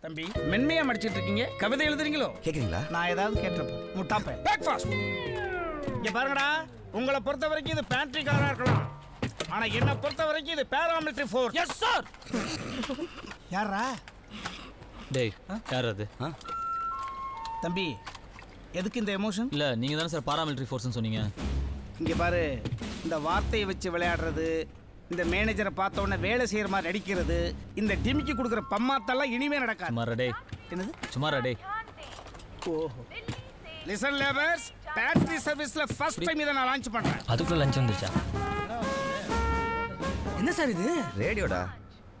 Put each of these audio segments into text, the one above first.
தம்பி மென்மையா மடிச்சிட்டு இருக்கீங்க, கவிதை எழுதுறீங்களோ? கேக்குறீங்களா? நான் ஏதாவது கேட்டப்போ முட்டாப்பேன். பிரேக்ஃபாஸ்ட் இங்க பாருங்கடா, உங்களை பொறுத்த வரைக்கும் இது பேண்ட்ரி காரா இருக்கலாம், ஆனா என்ன பொறுத்த வரைக்கும் இது பாராமிலிட்டரி ஃபோர்ஸ். Yes sir. யாரா? டேய் யார் அது? தம்பி எதுக்கு இந்த எமோஷன்? இல்லை நீங்கள் தானே சார் பாராமிலிட்டரி ஃபோர்ஸ்னு சொன்னீங்க. இங்கே பாரு, இந்த வார்த்தையை வச்சு விளையாடுறது, இந்த மேனேஜரை பார்த்த உடனே வேலை செய்கிற மாதிரி நடிக்கிறது, இந்த டிமிக்கு கொடுக்குற பம்மாத்தெல்லாம் இனிமே நடக்காது. சுமாரா டே. என்னது சுமாரா டே. ஓஹோ. லிசன் லேபர்ஸ், பேட்டரி சர்வீஸில் ஃபர்ஸ்ட் டைம் இதை நான் லான்ச் பண்ணுறேன். அதுக்குள்ள லஞ்ச் வந்துருச்சா? என்ன சார் இது? ரேடியோடா.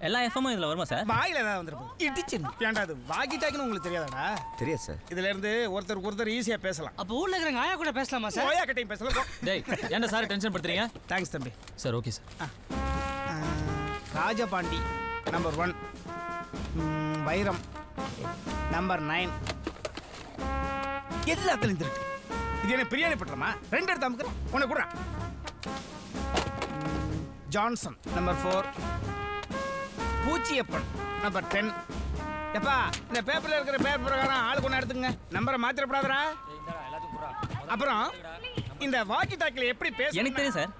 எல்லா எஃப்எம்மும் இதில் வருமா சார்? வாயில் ஏதாவது வந்துருப்போம். இடிச்சு ஏன்டா அது வாக்கி டாக்கின்னு உங்களுக்கு தெரியாதாடா? தெரியாது சார். இதுல இருந்து ஒருத்தருக்கு ஒருத்தர் ஈஸியாக பேசலாம். அப்போ ஊர்ல இருக்கிற ஆயா கூட பேசலாமா சார்? ஓயா கிட்டையும் பேசலாம். டேய் ஏன்டா சார் டென்ஷன் படுத்துறீங்க? தேங்க்ஸ் தம்பி. Sir okay sir. Rajapandi number 1, வைரம் நம்பர் 9, எல்லாத்துலையும் திருட்டு. இது என்ன பிரியாணி பட்டுறமா? 2 எடுத்து அமுக்குறேன், உன்னை கூட. Johnson number 4, Poochiyappan number 10. எப்பா இந்த பேப்பர்ல இருக்கிற பேப்பர் பிரகாரம் ஆளுக்கு ஒன்று எடுத்துங்க, நம்பரை மாத்திரப்படாதரா. அப்புறம் இந்த வாக்கி டாக்கில் எப்படி பேச? எனக்கு தெரியும் சார்.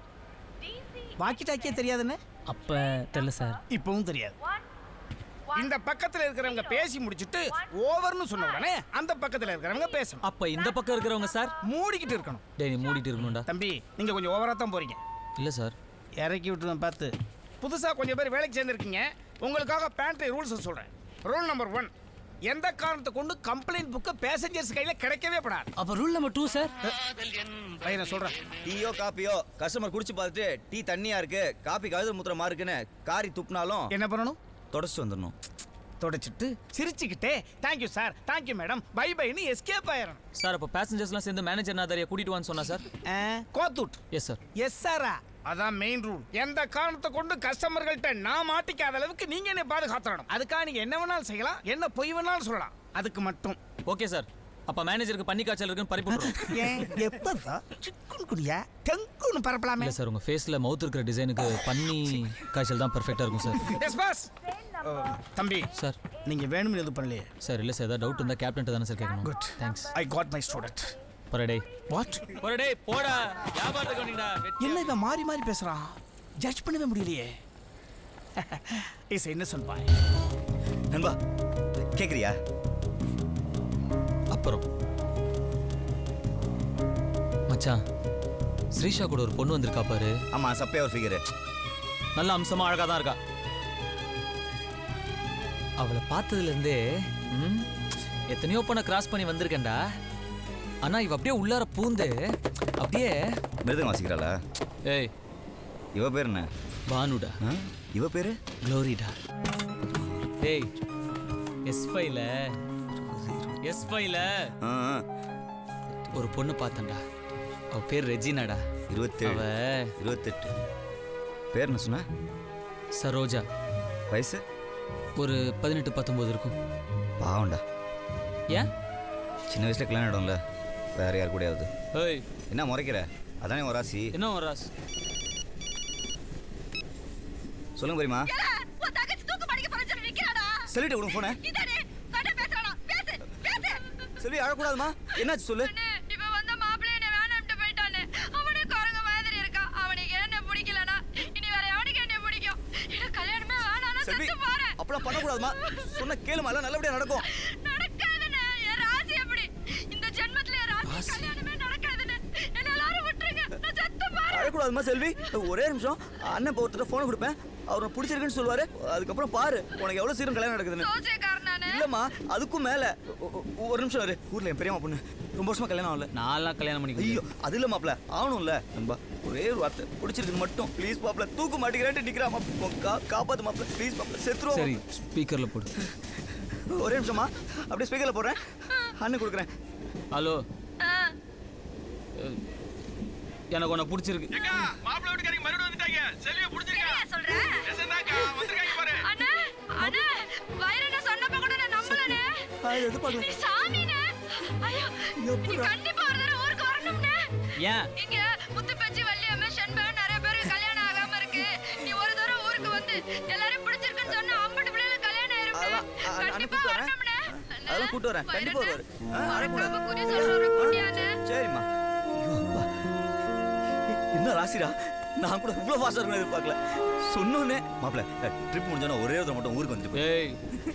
வாக்கி டாக்கியே தெரியாதுன்னு? அப்போ தெரியல சார். இப்பவும் தெரியாது. இந்த பக்கத்துல இருக்கிறவங்க பேசி முடிச்சிட்டு ஓவர்னு சொன்ன உடனே அந்த பக்கத்துல இருக்கிறவங்க பேசணும். அப்போ இந்த பக்கம் இருக்கிறவங்க சார் மூடிக்கிட்டு இருக்கணும். டேய் நீ மூடிட்டு இருக்கணும்டா. தம்பி நீங்க கொஞ்சம் ஓவரா தான் போறீங்க. இல்லை சார். இறக்கி விட்டுருவேன் பார்த்து. புதுசா கொஞ்சம் பேர் வேலைக்கு சேர்ந்துருக்கீங்க, உங்களுக்காக பேண்ட்ரி ரூல்ஸ் சொல்றேன். ரூல் நம்பர் 1, எந்த காரணத்தை கொண்டு கம்ப்ளைண்ட் புக்கு பேசஞ்சர்ஸ் கையில கிடைக்கவே படாது. அப்போ ரூல் நம்பர் 2 சார். நான் சொல்றேன். டீயோ காப்பியோ கஸ்டமர் குடிச்சு பார்த்துட்டு டீ தண்ணியா இருக்கு, காப்பி கழுது முத்திரமா இருக்குன்னு காரி துப்புனாலும் என்ன பண்ணணும்? தொடச்சிட்டு வந்துடணும். தொடச்சிட்டு சிரிச்சுக்கிட்டே thank you sir, thank you madam, bye பைன்னு எஸ்கேப் ஆயிடணும். சார் அப்போ பேசஞ்சர்ஸ்லாம் சேர்ந்து மேனேஜர் நாதாரியை கூட்டிட்டு வான்னு சொன்னா சார்? கோத்தூட். Yes sir. எஸ் சாரா? அதான் மெயின் ரூல். எந்த காரணத்தை கொண்டு கஸ்டமர்கள்ட்ட நான் மாட்டிக்காத அளவுக்கு நீங்க என்ன பாதுகாத்துறணும். அதுக்காக நீங்க என்ன வேணாலும் செய்யலாம், என்ன பொய் வேணாலும் சொல்லலாம், அதுக்கு மட்டும். Okay sir. அப்போ மேனேஜருக்கு பன்னி காய்ச்சல் இருக்குன்னு பறிப்புடுறோம். ஏன் எப்பதான் சிக்குன் குடியா தெங்குன்னு பரப்பலாமே? இல்லை சார், உங்கள் ஃபேஸில் மவுத் இருக்கிற டிசைனுக்கு பன்னி காய்ச்சல் தான் பர்ஃபெக்டாக இருக்கும் சார். Yes boss. தம்பி சார் நீங்க வேணும்னு எதுவும் பண்ணலையே சார்? இல்லை சார், ஏதாவது டவுட் இருந்தால் கேப்டன் தானே சார் கேட்கணும். Good. Thanks. I got my student. Parade what? Parade போடா, வியாபாரத்துக்கு வந்தீங்கடா. என்ன இவன் மாறி மாறி பேசுறான், ஜட்ஜ் பண்ணவே முடியலையே. இஸ் இன்னசென்ட் பாய். நண்பா கேக்குறியா? அப்புறம் மச்சான், ஸ்ரீஷா கூட ஒரு பொண்ணு வந்திருக்கா பாரு. ஆமா, சப்பையா ஒரு ஃபிகர். நல்ல அம்சமா அழகா தான் இருக்கா. அவளை பார்த்ததுலேருந்தே எத்தனையோ பொண்ணை கிராஸ் பண்ணி வந்திருக்கேன்டா. ஆனா இவ அப்படியே உள்ளார பூந்து அப்படியே மிருதம் வாசிக்கிறாளா? ஏய் இவ பேர் என்ன? பானுடா. இவ பேரு க்ளோரிடா. டேய் S5ல ஒரு பொண்ணு பார்த்தேன்டா. அவ பேர் ரெஜினாடா. 27 28. பேர் என்ன சொன்ன? சரோஜா. வயசு ஒரு 18 19 இருக்கும். பாவண்டா. ஏன்? சின்ன வயசுல கல்யாணம் ஆயிடும்ல, வேற யார் கூடயாவது. ஏய் என்ன முறைக்கிற? அதானே ஒரு ராசி. என்ன ஒரு ராசி? சொல்லுங்க பெரியமா. சொல்லிட்டு விடுங்க போன. செல்வி அழக்கூடாதுமா. என்னாச்சு சொல்லு. இப்ப வந்த மாப்பிள்ளை என்ன வேணாம்ட்டு போயிட்டானே. அவனே குரங்கு மாதிரி இருக்கான். அவனுக்கு என்ன பிடிக்கலனா இனி வேற எவனுக்கு என்ன பிடிக்கும்? எனக்கு கல்யாணமே வேணாம்னா செல்வி செத்து போறேன். அப்பலாம் பண்ணக்கூடாதுமா. சொன்ன கேளுமா, எல்லாம் நல்லபடியா நடக்கும். நடக்காதுன்னு என் ராசி எப்படி? இந்த ஜென்மத்துல என் ராசி கல்யாணமே நடக்காதுன்னு என்ன எல்லாரும் விட்டுருங்க. நான் செத்து போறேன். அழக்கூடாதுமா செல்வி. ஒரே நிமிஷம், அண்ணன் இப்போ ஒருத்தர் ஃபோனை கொடுப்பேன், அவர் பிடிச்சிருக்குன்னு சொல்லுவாரு. அதுக்கப்புறம் பாரு உனக்கு எவ்வளவு சீக்கிரம் கல்யாணம் நடக்குதுன்னு. சோச்சேக்காரனானே. இல்லம்மா, அதுக்கும் மேல ஒரு நிமிஷம் இரு. ஊர்ல என் பெரியம்மா பொண்ணு ரொம்ப வருஷமா கல்யாணம் ஆகல. நான்லாம் கல்யாணம் பண்ணிக்க. ஐயோ அது இல்ல மாப்ள, ஆகணும்ல நண்பா. ஒரே ஒரு வார்த்தை பிடிச்சிருக்கு மட்டும் ப்ளீஸ் மாப்ள. தூக்க மாட்டேங்கிறேன்ட்டு நிக்கிறா மாப்ள. காப்பாத்து மாப்ள ப்ளீஸ் மாப்ள. செத்துருவோம். சரி ஸ்பீக்கர்ல போடு. ஒரே நிமிஷமா, அப்படியே ஸ்பீக்கர்ல போடுறேன், அண்ணன் கொடுக்குறேன். ஹலோ, எனக்கு உன்னை பிடிச்சிருக்கு. மாப்பிள்ளை வீட்டுக்காரங்க மறுபடியும் வந்துட்டாங்க. செல்வியை பிடிச்சிருக்கா சொல்றேன். எசந்தாக்கா வந்திருக்காங்க பாரு. அண்ணா அண்ணா வைரன சொன்னப்ப கூட நான் நம்பலனே. எது பாரு. நீ சாமினே. ஐயோ நீ கண்டிப்பா ஒரு தடவை ஊருக்கு வரணும்னே. ஏன்? இங்க முத்துப்பச்சி வள்ளியம்மா செண்பகம் நிறைய பேருக்கு கல்யாணம் ஆகாம இருக்கு. நீ ஒரு தடவை ஊருக்கு வந்து எல்லாரும் பிடிச்சிருக்குன்னு சொன்னா அம்பட்டு பிள்ளைகளுக்கு கல்யாணம் ஆயிரும். கண்டிப்பா வரணும். அதெல்லாம் கூட்டு வரேன் கண்டிப்பா வருவாரு அழக்கூடாது குறி சொல்ற குட்டியானே. சரிம்மா ஐயோ, அப்பா. என்ன ராசிடா நான் கூட இவ்வளவு ஃபாஸ்டா இருக்கணும் எதிர்பார்க்கல சொன்னோன்னே மாப்பிள்ள ட்ரிப் முடிஞ்சோன்னா ஒரே ஒரு மட்டும் ஊருக்கு வந்துட்டு போய் ஏய்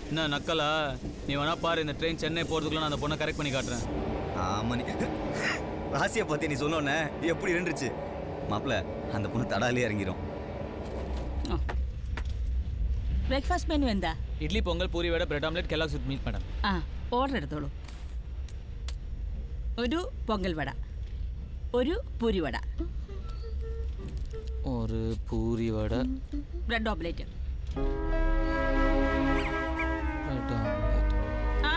என்ன நக்கலா நீ வேணா பாரு இந்த ட்ரெயின் சென்னை போறதுக்குள்ள நான் அந்த பொண்ணை கரெக்ட் பண்ணி காட்டுறேன். ஆமா நீ ராசியை பத்தி நீ சொன்னோன்னே எப்படி இருந்துச்சு மாப்பிள்ள அந்த பொண்ணு தடாலே இறங்கிரும். ബ്രേക്ക്ഫാസ്റ്റ് മെനു എന്താ? Idli pongal puri vada bread omelette Kellogg's with meat madam. ആ ഓർഡർ എടുത്തോളൂ. ഒരു പൊങ്കൽ വട, ഒരു പൂരി വട, ஒரு puri vada bread omelette. Bread omelette. ആ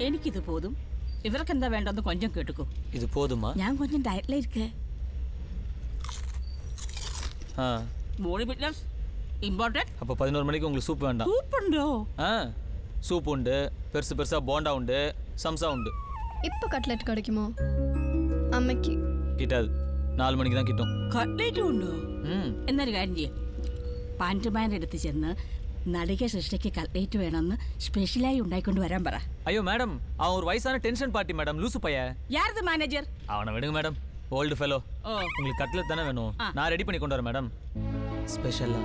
എനിക്കിത് പോതും. ഇവർക്ക് എന്താ വേണ്ടെന്ന് കൊഞ്ചം കേട്ടുക്കോ. இது போதுமா? ഞാൻ കൊഞ്ചം ഡയറ്റിൽ ഇരിക്കേ. ஆ ബോഡി ഫിറ്റ്നസ് ഇമ്പോർട്ടൻറ്റ്. அப்போ 11 மணிக்கு உங்களுக்கு சூப் வேண்டாம். സൂപ്പുണ്ടോ? ஆ சூப் உண்டு, பெருசு பெருசா போண்டா உண்டு, சம்சா உண்டு. இப்போ கட்லெட் கிடைக்குமோ? அம்மைக்கு கிட்டாது 4 மணிக்கு தான் கிட்டும். കട്ട്ലേറ്റും ഉണ്ടോ? ம் എന്നൊരു കാര്യം ചെയ്യും. പാൻറ്റുമാൻ്റെ അടുത്ത് ചെന്ന് നടിക സൃഷ്ടിക്ക് കട്ട്ലേറ്റ് വേണമെന്ന് സ്പെഷ്യലായി ഉണ്ടായിക്കൊണ്ട് വരാൻ പറ. ஐயோ மேடம் அவன் ஒரு வயசான டென்ஷன் பார்ட்டி மேடம் லூசு பையன். யாரது மேனேஜர்? அவனை விடுங்க மேடம் ஓல்டு ஃபெலோ. ஓ உங்களுக்கு கட்லெட் தானே வேணும்? ஆ. நான் ரெடி பண்ணி கொண்டு வரேன் மேடம். ஸ்பெஷலா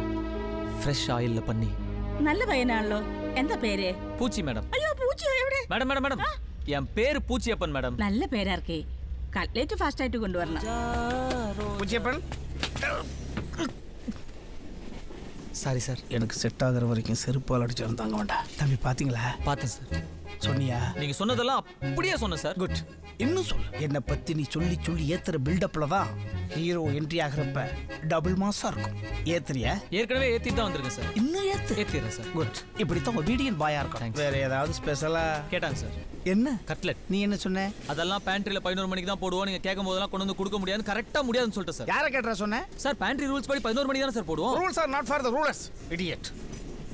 ஃப்ரெஷ் ஆயில்ல பண்ணி. നല്ല പയ്യനാണല്ലോ. എന്താ പേര്? பூச்சி மேடம். അയ്യോ പൂച്ച എവിടെ? மேடம் மேடம் மேடம் என் பேரு பூச்சியப்பன் மேடம். നല്ല പേരാർക്കേ. കട്ട്ലേറ്റ് ഫാസ്റ്റ് ആയിട്ട് കൊണ്ടുവരണം. பூச்சியப்பன் சாரி சார். எனக்கு செட் ஆகுற வரைக்கும் செருப்பால் அடிச்சு தாங்க வேண்டாம். தம்பி பாத்தீங்களா? பார்த்தேன் சார். சொன்னியா? நீங்க சொன்னதெல்லாம் அப்படியே சொன்னேன் சார். குட். இன்னும் சொல்லு. என்னை பத்தி நீ சொல்லி சொல்லி ஏத்துற பில்டப்ல தான் ஹீரோ என்ட்ரி ஆகிறப்ப டபுள் மாசா இருக்கும். ஏத்துறியா? ஏற்கனவே ஏத்திட்டு தான் வந்திருக்கேன் சார். இன்னும் ஏத்து. ஏத்திடுறேன் சார். குட். இப்படித்தான் ஒபீடியன்ட் பாயா இருக்கும். Thanks. வேற ஏதாவது ஸ்பெஷலா? கேட்டாங்க சார். என்ன கட்லெட். நீ என்ன சொன்ன? அதெல்லாம் பேண்ட்ரியில் 11 மணிக்கு தான் போடுவோம். நீங்க கேட்கும் போதெல்லாம் கொண்டு வந்து கொடுக்க முடியாது, கரெக்டா முடியாதுன்னு சொல்லிட்டு சார். யார கேட்டற சொன்ன? சார் பேண்ட்ரி ரூல்ஸ் படி 11 மணிக்கு தானே சார் போடுவோம். Rules are not for the rulers idiot.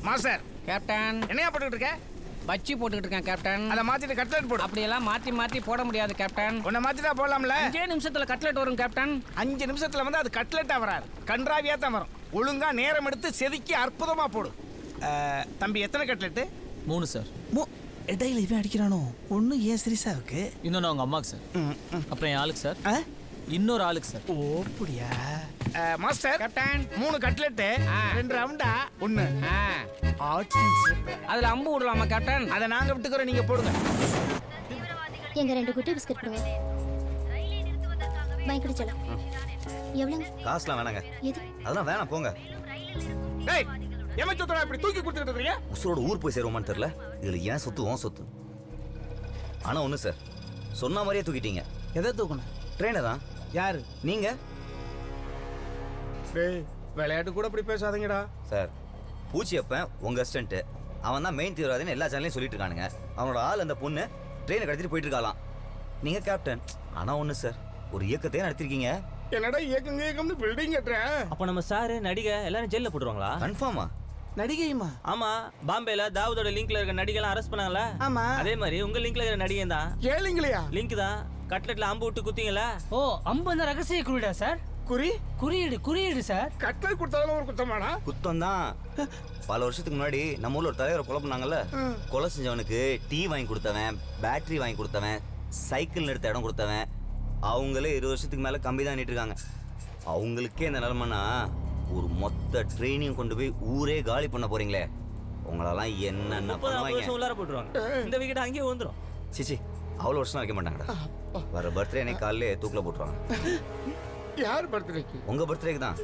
Master captain என்னையா போட்டுக்கிட்டு இருக்க? பச்சி போட்டுக்கிட்டு இருக்கேன் கேப்டன். அதை மாத்திட்டு கட்லெட் போடு. அப்படியெல்லாம் மாற்றி மாற்றி போட முடியாது கேப்டன். உன்னை மாத்திட்டா போடலாம்ல? 5 நிமிஷத்துல கட்லெட் வரும் கேப்டன். 5 நிமிஷத்துல வந்து அது கட்லெட்டா வராது, கன்றாவியா தான் வரும். ஒழுங்கா நேரம் எடுத்து செதுக்கி அற்புதமா போடு. தம்பி எத்தனை கட்லெட்டு? 3 சார். இடையில இவன் அடிக்கிறானோ? ஒண்ணு ஏன் சீரியஸா இருக்கு? இன்னொன்று அவங்க அம்மாக்கு சார். அப்புறம் என் ஆளுக்கு சார். ஆ? இன்னொரு ஆளுக்கு சார். ஓ அப்படியா? மாஸ்டர் கேப்டன் மூணு கட்லெட்டு, 2 ரவுண்டா, 1 ஆ, அதுல அம்பு விடலாமா கேப்டன்? அதை நாங்க விட்டுக்கிறோம், நீங்க போடுங்க. எங்க 2 குட்டி பிஸ்கட் கொடுங்க. பயங்கர செல்லம். எவ்வளவு? காசுலாம் வேணாங்க. எது? அதெல்லாம் வேணாம் போங்க. டேய் எவன் சொத்தடா இப்படி தூக்கி கொடுத்துக்கிட்டு இருக்கீங்க? உசுரோட ஊர் போய் சேருவோமான்னு தெரியல. இதுல ஏன் சொத்து உன் சொத்து. ஆனா ஒண்ணு சார், சொன்ன மாதிரியே தூக்கிட்டீங்க. எதை தூக்கணும்? ட்ரெயினை தான். யாரு நீங்க டேய் விளையாட்டு கூட இப்படி பேசாதீங்கடா. சார் பூச்சியப்பன் உங்க அசிஸ்டன்ட், அவன் தான் மெயின் தீவிரவாதின்னு எல்லா சேனலையும் சொல்லிட்டு இருக்கானுங்க. அவனோட ஆள் அந்த பொண்ணு ட்ரெயினை கடத்திட்டு போயிட்டு இருக்காளாம். நீங்க கேப்டன். ஆனா ஒண்ணு சார், ஒரு இயக்கத்தையே நடத்திருக்கீங்க. என்னடா இயக்கம்னு பில்டிங் கட்டுறேன். அப்போ நம்ம சாரு நடிகை எல்லாரும் ஜெயில போட்டுருவாங்களா? கன்ஃபார்மா? நடிகையுமா? ஆமா, பாம்பேல தாவூதோட லிங்க்ல இருக்க நடிகைலாம் அரெஸ்ட் பண்ணாங்களா? ஆமா. அதே மாதிரி உங்க லிங்க்ல இருக்கிற நடிகை தான். கேளுங்களையா? லிங்க் தான். கட்லெட்ல அம்பு விட்டு குத்திங்களா? ஓ அம்பு அந்த ரகசிய குறிடா சார்? குறி குறியீடு சார். கட்டல் கொடுத்தாலும் ஒரு குத்தமாடா? குத்தம் தான். பல வருஷத்துக்கு முன்னாடி நம்ம ஊர்ல ஒரு தலைவரை கொலை பண்ணாங்கல்ல. கொலை செஞ்சவனுக்கு டீ வாங்கி கொடுத்தவன், பேட்டரி வாங்கி கொடுத்தவன், சைக்கிள் நிறுத்த இடம் கொடுத்தவன், அவங்களே 20 வருஷத்துக்கு மேல கம்பி தான் நிட்டு இருக்காங்க. அவங்களுக்கே இந்த நிலைமைனா ஒரு மொத்த ட்ரெயினிங் கொண்டு போய் ஊரே காலி பண்ண போறீங்களே, உங்களெல்லாம் என்னென்ன பண்ணுவாங்க. உள்ளார போட்டுருவாங்க. இந்த விக்கெட் அங்கேயே வந்துடும். சிச்சி அவ்வளோ வருஷம் வைக்க மாட்டாங்கடா. வர பர்த்டே அன்னைக்கு காலையிலே தூக்கில் போட்டுருவாங்க. யார் பர்த்டேக்கு? உங்க பர்த்டேக்கு தான்.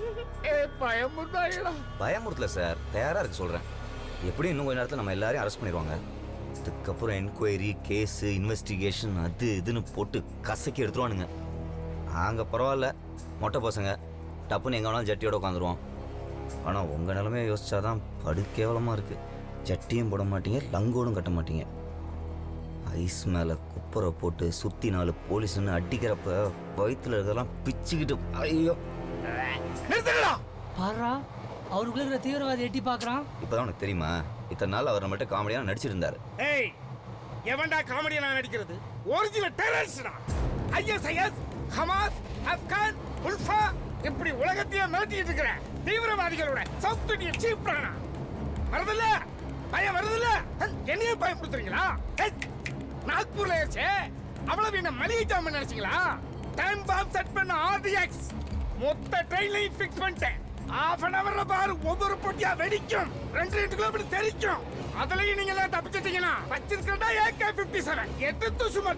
பயமுறுத்தாயடா. பயமுறுத்தல சார், தயாரா இருக்கு சொல்றேன். எப்படி இன்னும் கொஞ்ச நேரத்தில் நம்ம எல்லாரையும் அரெஸ்ட் பண்ணிடுவாங்க. அதுக்கப்புறம் என்கொயரி, கேஸு, இன்வெஸ்டிகேஷன், அது இதுன்னு போட்டு கசக்கி எடுத்துருவானுங்க. நாங்கள் பரவாயில்ல, மொட்டை பசங்க டப்புன்னு எங்கே வேணாலும் ஜட்டியோட உட்காந்துருவோம். ஆனால் உங்கள் நிலமையை யோசிச்சாதான் படு கேவலமாக இருக்குது. ஜட்டியும் போட மாட்டீங்க, லங்கோடும் கட்ட மாட்டீங்க. ஐஸ் மேலே குப்பரை போட்டு சுற்றி 4 போலீஸ்ன்னு அடிக்கிறப்ப வயிற்றுல இருக்கிறதெல்லாம் பிச்சுக்கிட்டு ஐயோ. நிறுத்துங்கடா. பாரா அவருக்குள்ள இருக்கிற தீவிரவாதி எட்டி பார்க்கறான். இப்போதான் உனக்கு தெரியுமா, இத்தனை நாள் அவர் நம்மகிட்ட காமெடியாக நடிச்சிருந்தாரு. ஏய் எவன்டா காமெடியா நான் நடிக்கிறது? ஒரிஜினல் டெரரிஸ்டா. ஐஎஸ்ஐஎஸ், ஹமாஸ், ஆப்கான், உல்ஃபா இப்படி உலகத்தையே மிரட்டிட்டு இருக்கிற தீவிரவாதிகளோட சவுத் இந்தியன் சீஃப் பிளானா மறந்துல. பயம் வருதுல்ல? என்னையும் பயப்படுத்துறீங்களா? நாக்பூர்ல ஏச்சே அவ்வளவு என்ன மளிகை ஜாமான் நினைச்சீங்களா? டைம் பாம் செட் பண்ண ஆர்டிஎக்ஸ் மொத்த ட்ரெயின்லையும் ஃபிக்ஸ் பண்ணிட்டேன். half an hourல பாரு ஒவ்வொரு பொட்டியா வெடிக்கும். 2 கிலோமீட்டர் தெரிக்கும். அதுலயும் நீங்க எல்லாம் தப்பிச்சிட்டீங்கன்னா வச்சிருக்கா AK-57 எடுத்து சும்மா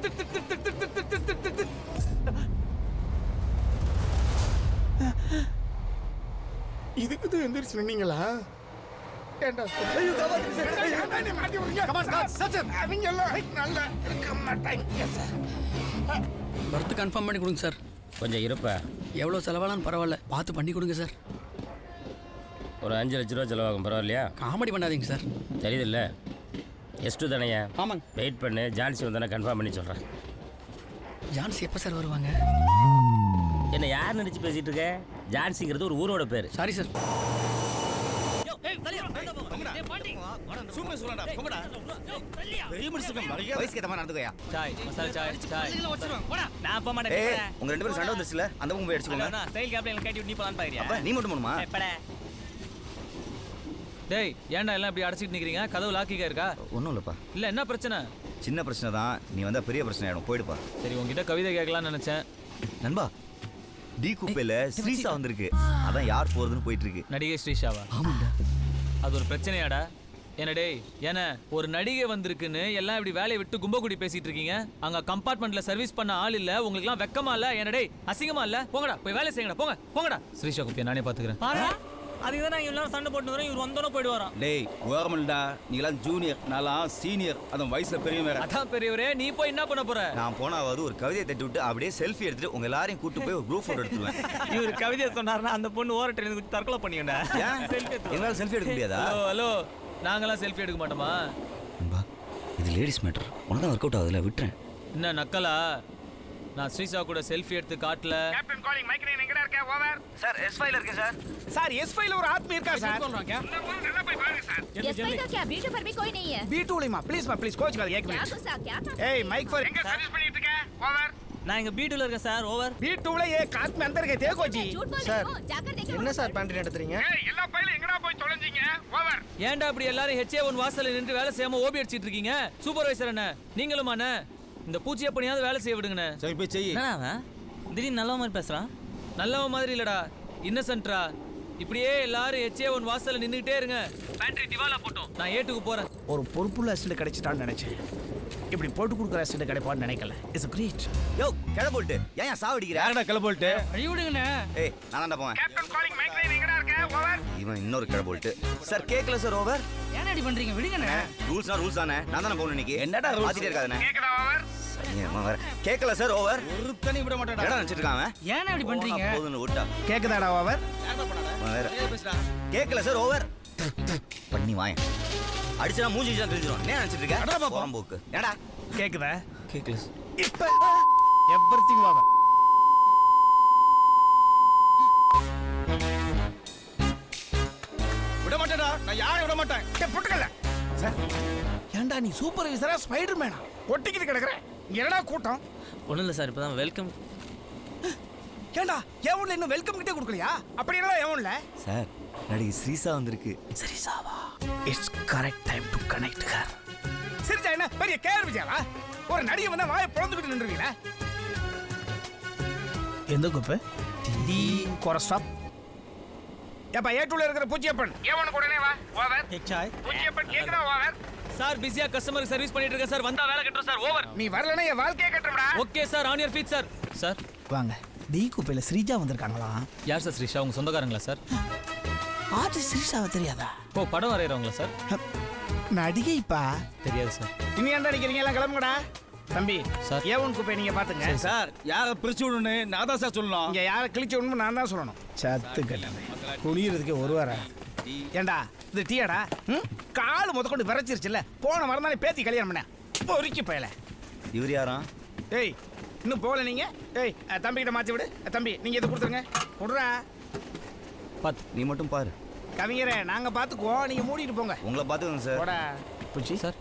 இதுக்கு எந்திரிச்சு நின்னீங்களா? ஏண்டா மாட்டி விடுங்க. அவங்க எல்லாம் நல்லா இருக்க மாட்டாங்க சார். பர்த் கன்ஃபார்ம் பண்ணி கொடுங்க சார். கொஞ்சம் இருப்பா. எவ்வளோ செலவானாலும் பரவாயில்ல, பார்த்து பண்ணி கொடுங்க சார். ஒரு 5 லட்ச ரூபா செலவாகும், பரவாயில்லையா? காமெடி பண்ணாதீங்க சார். தெரியுதுல்ல, S2 தானேயா? ஆமாங்க. வெயிட் பண்ணு, ஜான்சி வந்தானே கன்ஃபார்ம் பண்ணி சொல்கிறேன். ஜான்சி எப்போ சார் வருவாங்க? என்ன யார் நினச்சி பேசிகிட்டு இருக்க? ஜான்சிங்கிறது ஒரு ஊரோட பேர். Sorry sir. சாய் மசாலா சாய் சாய் நான் போக மாட்டேன். ஏய் உங்க 2 பேரும் சண்டை வந்துச்சுல, அந்த பக்கம் போய் அடிச்சுக்கோங்க. செயல் கேப்ல எல்லாம் கேட்டி நீ போலான்னு பாக்குறியா? அப்ப நீ மட்டும் போணுமா? எப்படா? டேய் ஏன்டா எல்லாம் இப்படி அடைச்சிட்டு நிக்கிறீங்க? கதவு லாக்கிக்கா இருக்கா? ஒன்றும் இல்லைப்பா, இல்ல என்ன பிரச்சனை? சின்ன பிரச்சனை தான். நீ வந்தா பெரிய பிரச்சனை ஆயிடும், போயிடுப்பா. சரி உங்ககிட்ட கவிதை கேட்கலாம்னு நினைச்சேன். நண்பா, டி குப்பையில ஸ்ரீசா வந்திருக்கு. அதான் யார் போறதுன்னு போயிட்டு இருக்கு. நடிகை ஸ்ரீஷாவா? ஆமாண்டா. அது ஒரு பிரச்சனையாடா? என்ன டேய், என்ன ஒரு நடிகை வந்திருக்குன்னு எல்லாம் இப்படி வேலையை விட்டு கும்பகுடி பேசிட்டு இருக்கீங்க? அங்க கம்பார்ட்மெண்ட்ல சர்வீஸ் பண்ண ஆள் இல்ல, உங்களுக்கு எல்லாம் வெக்கமா இல்ல? என்ன டேய் அசிங்கமா இல்ல? போங்கடா போய் வேலை செய்யுங்கடா, போங்க போங்கடா. ஸ்ரீஷா குப்பியை நானே பாத்துக்கிறேன். பாரு அதுக்கு தான் நான் எல்லாரும் சண்டை போட்டு வரேன். இவர் வந்தோட போயிட்டு வரோம். டேய் கவர்மெண்டா, நீங்களாம் ஜூனியர், நான்லாம் சீனியர். அதுவும் வயசுல பெரிய வேற. அதான் பெரியவரே, நீ போய் என்ன பண்ண போற? நான் போனாவது ஒரு கவிதையை தட்டி விட்டு அப்படியே செல்ஃபி எடுத்துட்டு உங்க எல்லாரையும் கூட்டு போய் ஒரு குரூப் போட்டோ எடுத்துருவேன். இவர் கவிதை சொன்னாருன்னா அந்த பொண்ணு ஓர ட்ரெயின் குத்தி தற்கொலை பண்ணிக்கண்டா. ஏன்? எங்களால செல்ஃபி எடுக்க முடியாதா? ஹலோ ஹலோ, நாங்களாம் செல்ஃபி எடுக்க மாட்டோமா? நண்பா, இது லேடிஸ் மேட்டர். உனக்கு தான் ஒர்க் அவுட் ஆகுதுல, விட்டுறேன். என்ன நக்கலா? நான் ஸ்ரீஷா கூட செல்ஃபி எடுத்து காட்டல. கேப்டன் காலிங் மைக் நீ எங்கடா இருக்க? ஓவர். சார் S5 ல இருக்கேன் சார். சார் S5 ல ஒரு ஆத்மி இருக்கா சார்? சொல்றாங்க. நல்லா போய் பாருங்க சார். S5 का क्या B2 पर भी कोई नहीं है। B2 லேமா ப்ளீஸ் கோச் கால் एक क्या मिनट. गुस्सा क्या था? ஏய் மைக் ஃபார் எங்க சர்வீஸ் பண்ணிட்டு இருக்க? ஓவர். நான் இங்க B2ல இருக்கேன் சார். ஓவர். B2 ல एक आदमी अंदर गए थे कोच जी. झूठ बोल रहे हो, जाकर देखो। என்ன சார் பேண்ட் நடத்துறீங்க? ஏய் எல்லா பையில எங்கடா போய் தொலைஞ்சீங்க? ஓவர். ஏன்டா அப்படி எல்லாரும் HA1 வாசல்ல நின்று வேலை செய்யாம ஓபி அடிச்சிட்டு இருக்கீங்க? சூப்பர்வைசர் என்ன நீங்களும் அண்ணே, இந்த பூச்சிய பணியாவது வேலை செய்ய விடுங்கண்ணே. சரி போய் செய். என்னடா அவன் திடீர்னு நல்ல மாதிரி பேசுறான்? நல்லவன் மாதிரி இல்லடா, இன்னசென்ட்ரா. இப்படியே எல்லாரும் HA1 வாசல்ல நின்னுட்டே இருங்க. பேட்டரி திவாலா போட்டோம். நான் ஏட்டுக்கு போறேன். ஒரு பொறுப்புள்ள அசிஸ்டன்ட் கிடைச்சிட்டான்னு நினைச்சேன். இப்படி போட்டு கொடுக்குற அசிஸ்டன்ட் கிடைப்பான்னு நினைக்கல. It's great. யோ கிள போல்ட், ஏன் சாவடிக்கிற? யாரடா கிள போல்ட்டு? வழி விடுங்கண்ணே. ஏய் நான் தான் போவேன். கேப்டன் காலிங் மைக் லைன் எங்கடா இருக்க? ஓவர். இவன் இன்னொரு கிள போல்ட். சார் கேக்கல சார். ஓவர். ஏன் அப்படி பண்றீங்க? விடுங்கண்ணே. ரூல்ஸ்னா ரூல்ஸ் தானே. நான் தானே போகணும் இன்னைக்கு. என்னடா rules? மாத்திட்டே இருக்காதே. கேக்குதா? ஓவர். கேக்கல சார். ஓவர். ஒரு தனி விட மாட்டேடா. என்னடா நினைச்சிட்டு இருக்கான் அவன்? ஏன் அப்படி பண்றீங்க? போதுன்னு விட்டா. கேக்குதாடா? ஓவர். அவன் வேற. பேசுடா. கேக்கல சார். ஓவர். பண்ணி வாயேன். அடிச்சா மூஞ்சி தான் தெரிஞ்சிரும். என்ன நினைச்சிட்டு இருக்க? போறம்போக்கு. என்னடா? கேக்குதா? கேக்கல. இப்ப எவ்ரிதிங் ஓவர். விட மாட்டேடா. நான் யாரையும் விட மாட்டேன். டேய் புட்டுக்கல. சார் ஏன்டா நீ சூப்பர்வைசரா ஸ்பைடர்மேனா? ஒட்டிக்கிட்டு கிடக்குற. என்னடா கூட்டம்? ஒண்ணும் இல்ல சார், இப்பதான் வெல்கம். ஏன்டா எவன்ல இன்னும் வெல்கம் கிட்டே கொடுக்கலையா? அப்படி என்னடா எவன்ல? சார் நடிகை ஸ்ரீசா வந்திருக்கு. சரிசாவா? It's correct time to connect her. சரிஜா என்ன பெரிய கேர் விஜயாவா? ஒரு நடிகை வந்தா வாயை பொளந்துக்கிட்டு நின்றுவீங்களா? எந்த குப்பை? டி கோரஸ்டாப். ஏப்பா ஏட்டுல இருக்கிற பூச்சியப்பன் ஏவனுக்கு உடனே வா. ஓவர். எச்சாய் பூச்சியப்பன் கேக்குதா? ஓவர். சார் பிஸியா கஸ்டமர் சர்வீஸ் பண்ணிட்டு இருக்கேன் சார், வந்தா வேலை கட்டுறோம் சார். ஓவர். நீ வரலனா என் வாழ்க்கையே கட்டுறடா. Okay sir, on your feet sir. Sir வாங்க. டி குப்பையில ஸ்ரீஜா வந்திருக்காங்களா? யார் சார் ஸ்ரீஷா? உங்க சொந்தக்காரங்களா சார்? ஆர்டிஸ்ட் ஸ்ரீஜாவை தெரியாதா? ஓ படம் வரையறவங்களா சார்? நடிகைப்பா. தெரியாது சார். இனி ஏன்டா நிக்கிறீங்க? எல்லாம் கிளம்புங்கடா. தம்பி சார். ஏவன் குப்பை நீங்க பாத்துங்க. சார் யாரை பிரிச்சு விடணும்னு நான் தான் சார் சொல்லணும். இங்க யாரை கிழிச்சு விடணும் நான் தான் சொல்லணும். சத்து கல்லமே குளியறதுக்கு ஒரு வாரம். ஏண்டா இது டீயாடா? கால் முதற்கொண்டு விரைச்சிருச்சுல்ல. போன வாரம் தானே பேத்தி கல்யாணம் பண்ண. பொறுக்கி பயல. இவர் யாரா? ஏய் இன்னும் போகல நீங்க? ஏய் தம்பிக்கிட்ட மாற்றி விடு. தம்பி நீங்க இதை கொடுத்துருங்க. விடுறா. பாத்து. நீ மட்டும் பாரு. கவிஞரே நாங்க பாத்துக்குவோம், நீங்க மூடிட்டு போங்க. உங்களை பார்த்துக்கோங்க சார். போடா பூச்சி. சார்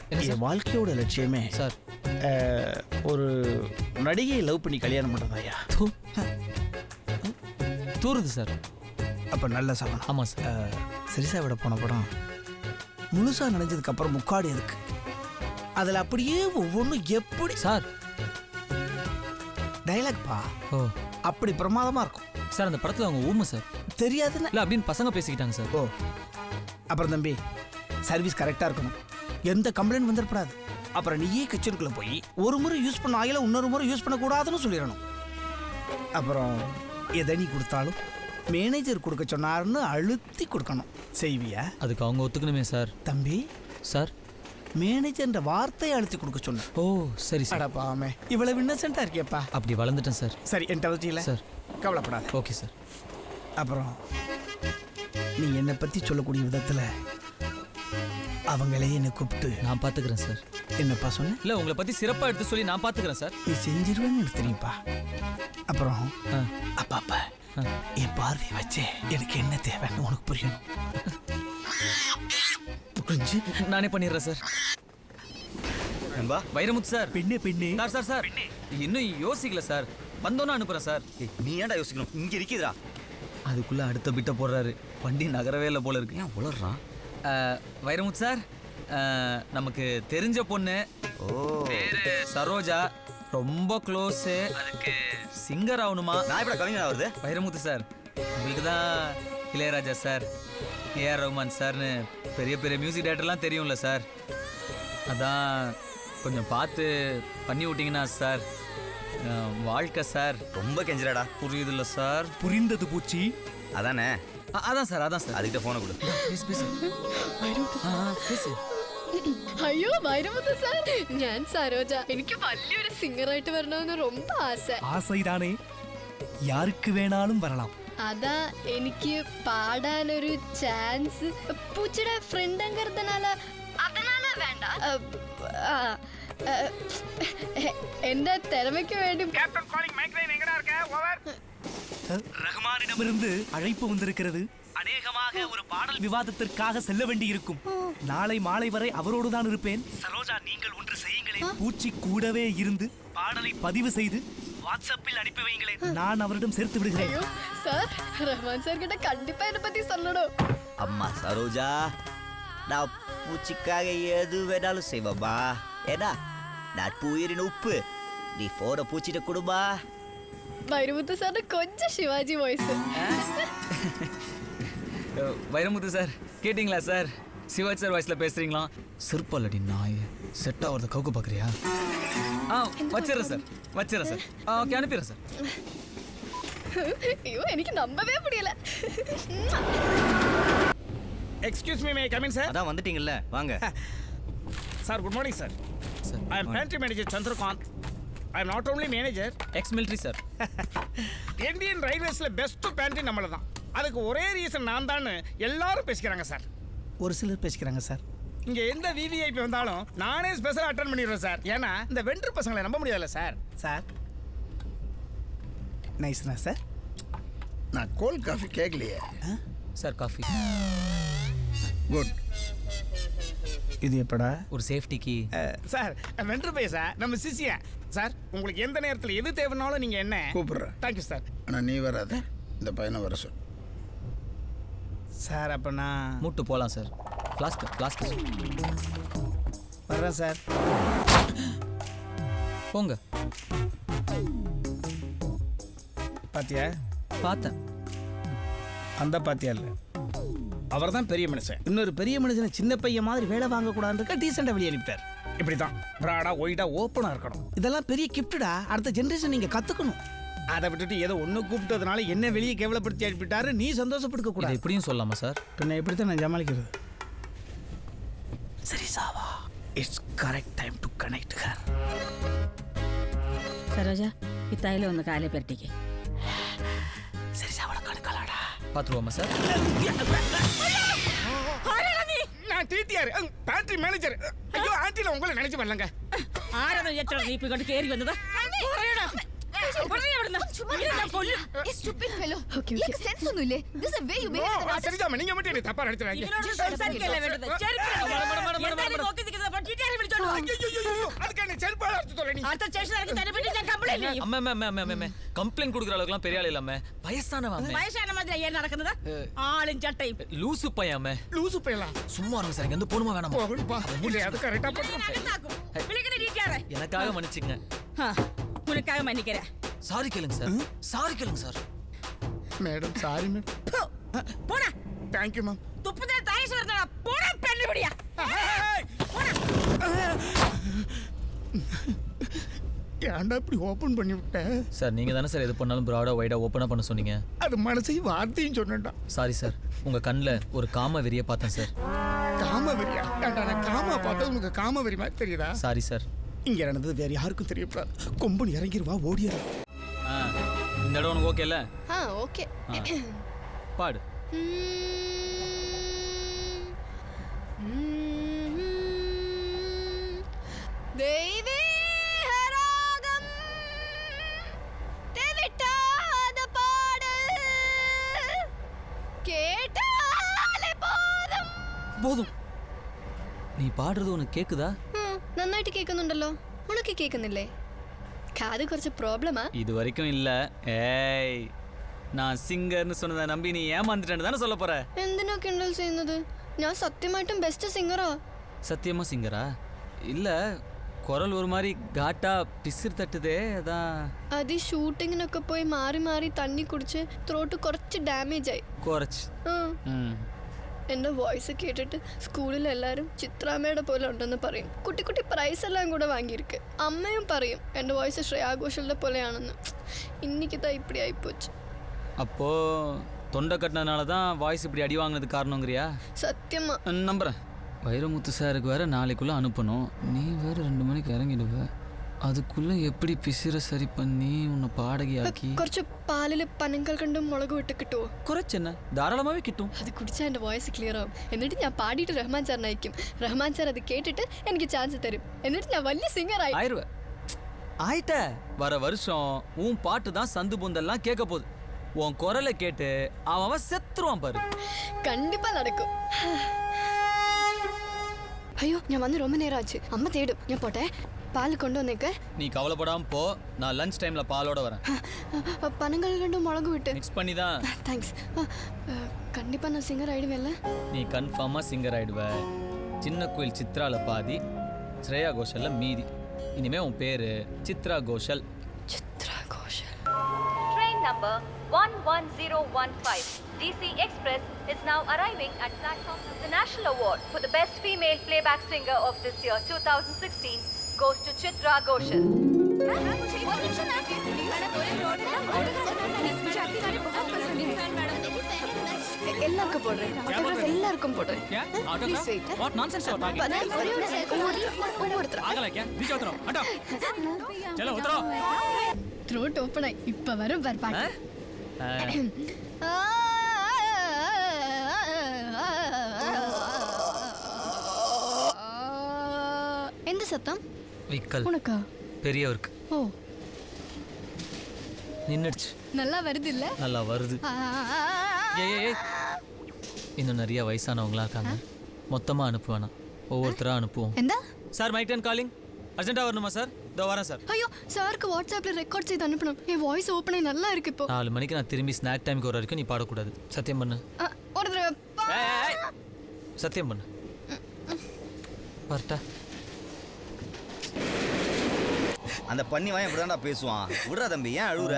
என்ன என் சார்? வாழ்க்கையோட லட்சியமே சார் ஒரு நடிகையை லவ் பண்ணி கல்யாணம் பண்ணுறதாயா? தூருது சார். அப்போ நல்ல சவனம். ஆமாம் சார். சரிசா விட போன படம் முழுசா நனைஞ்சதுக்கு அப்புறம் முக்காடு எதுக்கு? அதுல அப்படியே ஒவ்வொன்றும் எப்படி சார் டைலாக் பா ஓ அப்படி பிரமாதமா இருக்கும். சார் அந்த படத்தில் அவங்க ஊமை சார் தெரியாதுன்னு இல்லை அப்படின்னு பசங்க பேசிக்கிட்டாங்க சார். ஓ அப்புறம் தம்பி சர்வீஸ் கரெக்டா இருக்கணும், எந்த கம்ப்ளைண்ட் வந்துடக்கூடாது. அப்புறம் நீயே கிச்சனுக்குள்ள போய் ஒரு முறை யூஸ் பண்ண ஆயில இன்னொரு முறை யூஸ் பண்ணக்கூடாதுன்னு சொல்லிடணும். அப்புறம் எதை நீ கொடுத்தாலும் மேனேஜர் கொடுக்க சொன்னாருன்னு அழுத்தி கொடுக்கணும். செய்வியா? அதுக்கு அவங்க ஒத்துக்கணுமே சார். தம்பி சார் மேனேஜர்ன்ற வார்த்தையை அழுத்தி கொடுக்க சொன்ன. ஓ சரி சார். அடப்பாமே இவ்வளவு இன்னசென்ட்டா இருக்கியப்பா. அப்படி வளர்ந்துட்டேன் சார். சரி என்கிட்ட வச்சில சார் கவலைப்படாத. Okay sir. அப்புறம் நீ என்னை பத்தி சொல்லக்கூடிய விதத்துல அவங்களே என்னை கூப்பிட்டு நான் பார்த்துக்கிறேன் சார். என்னப்பா சொன்ன? இல்லை உங்களை பற்றி சிறப்பாக எடுத்து சொல்லி நான் பார்த்துக்கிறேன் சார். நீ செஞ்சிருவேன்னு எனக்கு தெரியும்ப்பா. அப்புறம் ஆ அப்பா என் பார்வை வச்சே எனக்கு என்ன தேவைன்னு உனக்கு புரியணும். புரிஞ்சு நானே பண்ணிடுறேன் சார். நண்பா வைரமுத்து சார். பெண்ணே சார் சார் சார் இன்னும் யோசிக்கல சார். வந்தோன்னு அனுப்புகிறேன் சார். நீ ஏன்டா யோசிக்கணும், இங்க இருக்குதுடா. அதுக்குள்ளே அடுத்த பிட்ட போடுறாரு. வண்டி நகரவே இல்லை போல இருக்கு. ஏன் உளறான்? வைரமுத்து சார் நமக்கு தெரிஞ்ச பொண்ணு. ஓ பேரு சரோஜா. ரொம்ப க்ளோஸு. அதுக்கு சிங்கர் ஆகணுமா? நான் இப்ப கவிஞர் ஆகுது. வைரமுத்து சார் உங்களுக்கு தான் இளையராஜா சார், ஏஆர் ரஹ்மான் சார்னு பெரிய பெரிய மியூசிக் டைரக்டர்லாம் தெரியும்ல சார். அதான் கொஞ்சம் பார்த்து பண்ணி விட்டிங்கன்னா சார். வாழ்க்கை சார். ரொம்ப கெஞ்சிராடா. புரியுதுல்ல சார்? புரிந்தது பூச்சி. அதானே? அதான் சார் அதான் சார். அதுக்கிட்ட போனை கொடு. பேசு பேசு பேசு. അയ്യോ വൈരമുത്ത് സാർ, ഞാൻ സരോജ. എനിക്ക് വലിയൊരു സിംഗറായിട്ട് വരണമെന്ന് ரொம்ப ആസை. ஆசைதானே, யாருக்கு வேணாலும் வரலாம். അതാ എനിക്ക് പാടാനൊരു ചാൻസ്. പൂച്ചയുടെ ഫ്രണ്ട് അങ്ങനത്തിനാല വേണ്ട. എന്റെ തിறமைக்கு വേണ്ടി. ரஹ்மானிடமிருந்து அழைப்பு வந்திருக்கிறது. அநேகமாக ஒரு பாடல் விவாதத்திற்காக செல்ல வேண்டியிருக்கும். நாளை மாலை வரை அவரோடு தான் இருப்பேன். சரோஜா, நீங்கள் ஒன்று செய்யுங்களேன். பூச்சி கூடவே இருந்து பாடலை பதிவு செய்து வாட்ஸ்அப்பில் அனுப்பி வைங்களேன். நான் அவரிடம் சேர்த்து விடுகிறேன். ஐயோ சார், ரஹ்மான் சார் கிட்ட கண்டிப்பா என்ன பத்தி சொல்லணும். அம்மா சரோஜா, நான் பூச்சிக்காக எது வேணாலும் செய்வம்மா. ஏன்னா நட்பு உயிரின் உப்பு. நீ போன பூச்சிட்ட கொடுமா. வைரமுத்து சார் கொஞ்சம் சிவாஜி வாய்ஸ். வைரமுத்து சார் கேட்டிங்களா சார்? சிவாஜி சார் வாய்ஸில் பேசுகிறீங்களா? சிற்பல்லடி நாய் செட் ஆகிறத கவுக்க பார்க்குறியா? வச்சிடறேன் சார் வச்சிடறேன் சார். ஓகே அனுப்பிடுறேன் சார். ஐயோ எனக்கு நம்பவே முடியல. Excuse me, may come in sir? அதான் வந்துட்டீங்கல்ல, வாங்க. Sir good morning sir. Sir I am pantry manager Chandrakant. I am not only manager, ex military sir. Indian ரயில்வேஸில் பெஸ்ட் பேண்ட்ரி நம்மள தான். அதுக்கு ஒரே ரீசன் நான் தான் எல்லாரும் பேசிக்கிறாங்க சார். ஒரு சிலர் பேசிக்கிறாங்க சார். இங்கே எந்த விவிஐபி வந்தாலும் நானே ஸ்பெஷலாக அட்டன் பண்ணிடுறேன் சார். ஏன்னா இந்த வெண்டர் பசங்களை நம்ப முடியாதுல்ல சார். சார் நைஸ்ண்ணா சார். நான் கோல்ட் காஃபி கேட்கலையே. Sir coffee. குட். இது எப்படா? ஒரு சேஃப்டிக்கு. சார் வெண்டர் பைய சார், நம்ம சிசியா சார். உங்களுக்கு எந்த நேரத்தில் எது தேவைனாலும் நீங்கள் என்ன கூப்பிடுறேன். Thank you sir. ஆனால் நீ வராத, இந்த பையனை வர சொல். சார் அப்போ நான் மூட்டு போகலாம் சார். ஃப்ளாஸ்க் ஃப்ளாஸ்க் வர்றேன் சார். போங்க. பாத்தியா? பார்த்தேன். அந்த பாத்தியா இல்லை, அவர் தான் பெரிய மனுஷன். இன்னொரு பெரிய மனுஷனை சின்ன பையன் மாதிரி வேலை வாங்கக்கூடாதுன்னு டீசெண்டாக வெளியே அனுப்பிட்டார். இப்படி தான் ப்ராடா ஒயிடா ஓப்பனாக இருக்கணும். இதெல்லாம் பெரிய கிஃப்டடா. அடுத்த ஜென்ரேஷன் நீங்கள் கற்றுக்கணும். அதை விட்டுட்டு ஏதோ ஒன்று கூப்பிட்டதுனால என்ன வெளியே கேவலப்படுத்தி அனுப்பிட்டாரு நீ சந்தோஷப்படுத்த கூடாது. எப்படியும் சொல்லலாமா சார்? பின்ன எப்படித்தான் நான் சமாளிக்கிறது? சரி சாவா, it's correct time to connect her. Saroja, இத்தாயில ഒന്ന് കാലേ പെരട്ടിക്ക്. சரி சாவளை கணக்கலாடா. பார்த்துருவோமா சார்? நான் டிடிஆர் பேண்ட்ரி மேனேஜர். ஐயோ ஆன்ட்டில உங்களை நினைச்சு வரலங்க. ആരാണ് ഏറ്റവും നീ ഇങ്ങോട്ട് കേറി വന്നത്? stupid fellow. എനിക്ക് സെൻസ് ഒന്നുമില്ലേ? This is a way you behave. சரிஜாம, நீங்க மட்டும் என்ன தப்பா நினைச்சுறாங்க. ഇവനോട് സംസാരിക്കല്ലേ വേണ്ടത്? ചെറുക്കനെ എന്തായാലും നോക്കി നിൽക്കുന്നത്. അപ്പോൾ ടീച്ചറെ വിളിച്ചോ. அதுக்கு என்ன செருப்பால அடிச்சு தொலை நீ. അടുത്ത സ്റ്റേഷനിലേക്ക് തരപ്പെട്ട് ഞാൻ കംപ്ലൈന്റ് ചെയ്യും. അമ്മ കംപ്ലൈന്റ് കൊടുக்குற அளவுக்குலாம் பெரிய ஆள் இல்ல அம்மே. வயசானவ அம்மே. വയസ്സാன മാതിരി ഏൻ നടക്കുന്നത് ആളും ചട്ടയും. லூசு பையன் அம்மே. லூசு போயலாம். சும்மா இருங்க சார். இங்க வந்து போணுமா வேணாமா? போகணும்பா. இல்ல அது கரெக்டா பண்ணுறோம். അകത്താക്കും. വിളിക്കണ ഡീറ്റെയിൽസ്. எனக்காக மன்னிச்சுங்க. உனக்காக மன்னிக்கிறேன். சாரி கேளுங்க சார். சாரி கேளுங்க சார். Madam sorry madam. போடா. Thank you ma'am. തുപ്പത്തെ തായസ് വരുന്നടാ. പോടാ പെണ്ണുപിടിയാ. ஏன்டா இப்படி ஓபன் பண்ணி விட்ட? சார் நீங்க தானே சார் எது பண்ணாலும் ப்ராடா வைடா ஓப்பனா பண்ண சொன்னீங்க. அது மனசையும் வார்த்தையும் சொன்னேன்டா. Sorry sir. உங்க கண்ணுல ஒரு காம வெறிய பார்த்தேன் சார். காம வெறியா? ஏன்டா நான் காமா பார்த்தது உனக்கு காம வெறி மாதிரி தெரியுதா? Sorry sir. இங்க நடந்தது வேற யாருக்கும் தெரியக்கூடாது. கொம்பன் இறங்கிருவா ஓடியா. இந்த இடம் உனக்கு ஓகே இல்ல? ஓகே. பாடு. தெய்வீகராகம் தெவிட்டாத பாடல் கேட்டாலே போதும். போதும். நீ பாடுறது உனக்கு கேக்குதா? നന്നായിട്ട് കേൾക്കുന്നുണ്ടല്ലോ. ഉണക്ക് കേൾക്കുന്നില്ലേ? കാത് കുറച്ച് പ്രോബ്ലമാ. இது வரைக்கும் இல்ல. ஏய் நான் சிங்கர்னு சொன்னதை நம்பி நீ ஏமாந்துட்டேன்னு தானே சொல்ல போற? എന്തിനാ കിണ്ടൽ ചെയ്യുന്നത്? ഞാൻ സത്യമായിട്ടും ബെസ്റ്റ് സിംഗറാ. சத்தியமா சிங்கரா? இல்ல குரல் ஒரு மாதிரி காட்டா பிசிறு தட்டுதே அதான். അത് ഈ ഷൂട്ടിങ്ങിനൊക്കെ പോയി മാറി മാറി തണ്ണി കുടിച്ച് ത്രോട്ട് കുറച്ച് ഡാമേജ് ആയി. குறைச்சு. എൻ്റെ വോയിസ് കേട്ടിട്ട് സ്കൂളിൽ എല്ലാവരും ചിത്രാമ്മയുടെ പോലെ ഉണ്ടെന്ന് പറയും. കുട്ടി കുട്ടി പ്രൈസ് എല്ലാം കൂടെ വാങ്ങിയിരിക്ക്. അമ്മയും പറയും എൻ്റെ വോയിസ് ശ്രേയാ ഘോഷലിന്റെ പോലെയാണെന്ന്. இன்னைக்குதான் இப்படி ஆயிப்போச்சு. அப்போ தொண்டை கட்டினதுனால தான் வாய்ஸ் இப்படி அடி வாங்கினது காரணங்கிறியா? சத்தியமா நம்புறேன். வைரமுத்து சாருக்கு வேற நாளைக்குள்ள அனுப்பணும். நீ வேற 2 மணிக்கு இறங்கிடுவ. அதுக்குள்ள எப்படி பிசிற சரி பண்ணி உன்னை பாடகியாக்கி. കുറച്ച് പാലിൽ പനങ്ങൾ കണ്ടും മുളക് വിട്ട് കിട്ടുമോ? കുറച്ചെന്നെ ധാരാളമാവേ കിട്ടും. അത് കുടിച്ചാൽ എൻ്റെ വോയിസ് ക്ലിയർ ആവും. എന്നിട്ട് ഞാൻ പാടിയിട്ട് റഹ്മാൻ സാറിനെ അയക്കും. റഹ്മാൻ സാർ അത് കേട്ടിട്ട് എനിക്ക് ചാൻസ് തരും. എന്നിട്ട് ഞാൻ വലിയ സിംഗർ ആയി. ஆயிடுவ. ஆயிட்ட. வர வருஷம் உன் பாட்டு தான் சந்து பொந்தெல்லாம் கேட்க போகுது. உன் குரலை கேட்டு அவன் செத்துருவான் பாரு. கண்டிப்பா நடக்கும். ஐயோ ഞാൻ വന്ന് ரொம்ப நேரம் ஆச்சு. அம்மா தேடும். ഞാൻ போட்டே. பால் கொண்டு வந்தேக்க. நீ கவலைப்படாம போ. நான் லஞ்ச் டைம்ல பாலோட வரேன். பனங்கள் ரெண்டும் மிளகு விட்டு மிக்ஸ் பண்ணி தான். தேங்க்ஸ். கண்டிப்பா நான் சிங்கர் ஆயிடுவேன்ல? நீ கன்ஃபார்மா சிங்கர் ஆயிடுவ. சின்ன கோயில் சித்ரால பாதி, ஸ்ரேயா கோஷல்ல மீதி. இனிமே உன் பேரு Chitra Ghoshal. Chitra Ghoshal. Train number 11015 DC Express is now arriving at platform. The National Award for the Best Female Playback Singer of this year 2016 goes to Chitra Goshal. எல்லாருக்கும் போடுறேன். எல்லாருக்கும் போடுறேன். Please wait. What nonsense you are talking? ஒவ்வொருத்தரா. ஆகல क्या? बीच उतरो. हटो. चलो उतरो. த்ரோட் ஓபன் ஆயி இப்ப வரும் பார் பாட்டு. எந்த சத்தம்? விக்கல். உனக்கா? பெரியவருக்கு. ஓ நின்னுடுச்சு. நல்லா வருது இல்ல? நல்லா வருது. ஏய் இன்னும் நிறைய வயசானவங்களா இருக்காங்க. மொத்தமா அனுப்புவேனா? ஒவ்வொருத்தரா அனுப்புவோம். எந்த? Sir mike ten calling. அர்ஜென்ட்டா வரணுமா சார்? இதோ வரேன் சார். ஐயோ சாருக்கு வாட்ஸ்அப்ல ரெக்கார்ட் செய்து அனுப்பணும். என் வாய்ஸ் ஓபன் ஆகி நல்லா இருக்கு இப்போ. 4 மணிக்கு நான் திரும்பி ஸ்நாக் டைம்க்கு வர வரைக்கும் நீ பாடக்கூடாது. சத்தியம் பண்ணு. ஒரு தடவை சத்தியம் பண்ணு. வரட்டா? அந்த பண்ணி வாங்க இப்படிதான்டா பேசுவான். விடுறா தம்பி, ஏன் அழுகுற?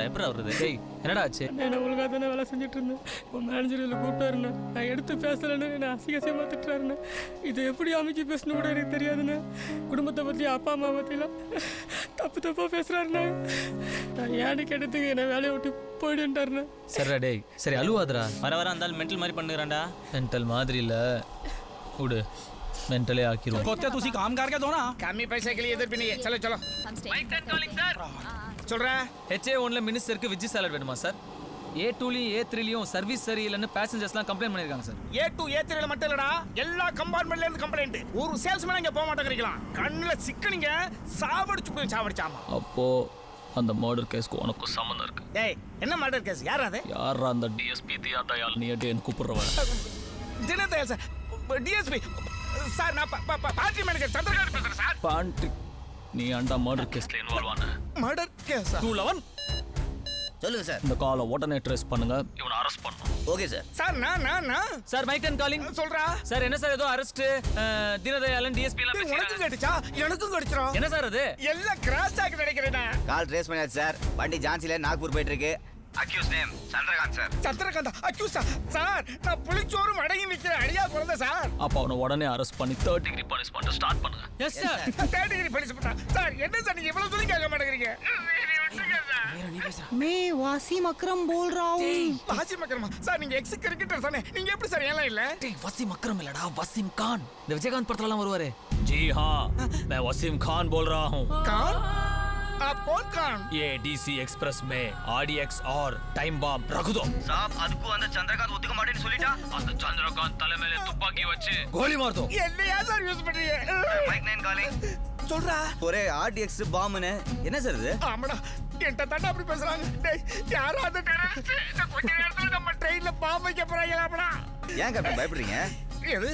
எப்படி வருது? டேய் என்னடா ஆச்சு? நான் ஒழுங்காக தானே வேலை செஞ்சுட்டு இருந்தேன். உன் மேனேஜர் இதில் கூப்பிட்டாருண்ணே. நான் எடுத்து பேசலைன்னு நான் அசிங்கசியமாக திட்டுறாருண்ணே. இதை எப்படி அமைச்சு பேசணும் கூட எனக்கு தெரியாதுண்ணே. குடும்பத்தை பற்றி அப்பா அம்மா பற்றிலாம் தப்பு தப்பாக பேசுகிறாருண்ணே. நான் ஏன்னு கேட்டதுக்கு என்னை வேலையை விட்டு போயிடுன்ட்டாருண்ணே. சரிடா டேய். சரி அழுவாதரா. வர வர அந்த மென்டல் மாதிரி பண்ணுறான்டா. மென்டல் மாதிரி இல்லை விடு. मेंटले आखिर कोते तुसी काम करके दो ना. कम ही पैसे के लिए इधर भी नहीं है. चलो चलो. Mike 10 calling sir. चल रहा है. HA1ல மினிஸ்டருக்கு வெஜ் சாலட் வேணுமா சார்? A2லயும் A3லயும் சர்வீஸ் சரியில்லைன்னு பேசஞ்சர்ஸ்லாம் கம்ப்ளைண்ட் பண்ணிருக்காங்க சார். A2 A3ல மட்டும் இல்லடா, எல்லா கம்பார்ட்மெண்ட்ல இருந்து கம்ப்ளைண்ட். ஒரு சேல்ஸ்மேன் இங்க போக மாட்டேங்கறீங்களா? கண்ணுல சிக்கனிங்க சாவடிச்சு போய் சாவடிச்சாமா. அப்போ அந்த மர்டர் கேஸ்க்கு உனக்கு சம்பந்தம் இருக்கு. டேய் என்ன மர்டர் கேஸ்? யாரா அது? யாரா அந்த DSP தியாதயால் நீ அடேன் கூப்பிடுறவன்? தினதயால் சார். DSP சார் நான் பார்ட்டி மேனேஜர் சந்திரகாந்த் பேசுறேன் சார். பாண்டி நீ ஆண்டா மர்டர் கேஸ்ல இன்வால்வ் ஆன மர்டர் கேஸா? 211 சொல்லுங்க சார். இந்த காலை உடனே ட்ரேஸ் பண்ணுங்க. இவனை அரெஸ்ட் பண்ணணும். Okay sir. சார் நான் சார் மைக் அண்ட் காலிங் சொல்றா. சார் என்ன சார் ஏதோ அரெஸ்ட் தீனதயாளன் டிஎஸ்பி எல்லாம் உனக்கு பேசுறாங்க. கேட்டுச்சா? எனக்கும் கிடைச்சிரும். என்ன சார் அது? எல்லாம் கிராஸ் ஆகி நினைக்கிறேன். கால் ட்ரேஸ் பண்ணியாச்சு சார். வண்டி ஜான்சில நாக்பூர் போயிட்டு இருக்கு. Accused name Chandrakant sir. சந்திரகாந்தா அக்யூஸா? சார் நான் புளிச்சோறும் அடங்கி நிக்கிற அடியா குழந்தை சார். அப்ப அவனை உடனே அரெஸ்ட் பண்ணி 3rd டிகிரி பனிஷ்மென்ட் ஸ்டார்ட் பண்ணுங்க. Yes sir. 3rd degree punishment. Sir என்ன சார் நீங்க இவ்வளவு தூரம் கேட்க மாட்டேங்கிறீங்க? मैं वसीम अकरम बोल रहा हूँ। வாசிம் அக்ரமா? சார் நீங்க எக்ஸ் கிரிக்கெட்டர் தானே? நீங்க எப்படி சார் ஏலாம் இல்ல? டேய் வசீம் அக்ரம் இல்லடா வசீம் கான். இந்த விஜயகாந்த் படத்துல எல்லாம் வருவாரே. जी हां मैं वसीम खान बोल रहा हूँ। கான்? आप कौन कान? ये डीसी एक्सप्रेस में आरडीएक्स और टाइम बम रख दो சாப் அதுக்கு அந்த சந்திரகாந்த் ஒத்துக்க மாட்டேன்னு சொல்லிட்டா அந்த சந்திரகாந்த் தலை மேல துப்பாக்கி வச்சு கோலி மார் दो. என்னையா சார் யூஸ் பண்றீங்க? Mike 9 calling. சொல்றா. ஒரே ஆர்டிஎக்ஸ் பாம்னு என்ன சார் இது? ஆமாடா என்கிட்ட தாண்டா அப்படி பேசுறாங்க. டேய் யாரா அந்த டெரரிஸ்ட்? இந்த கொஞ்ச நேரத்துல நம்ம ட்ரெயின்ல பாம்பு வைக்க போறாங்களாடா. ஏன் கேப்டன் பயப்படுறீங்க? எது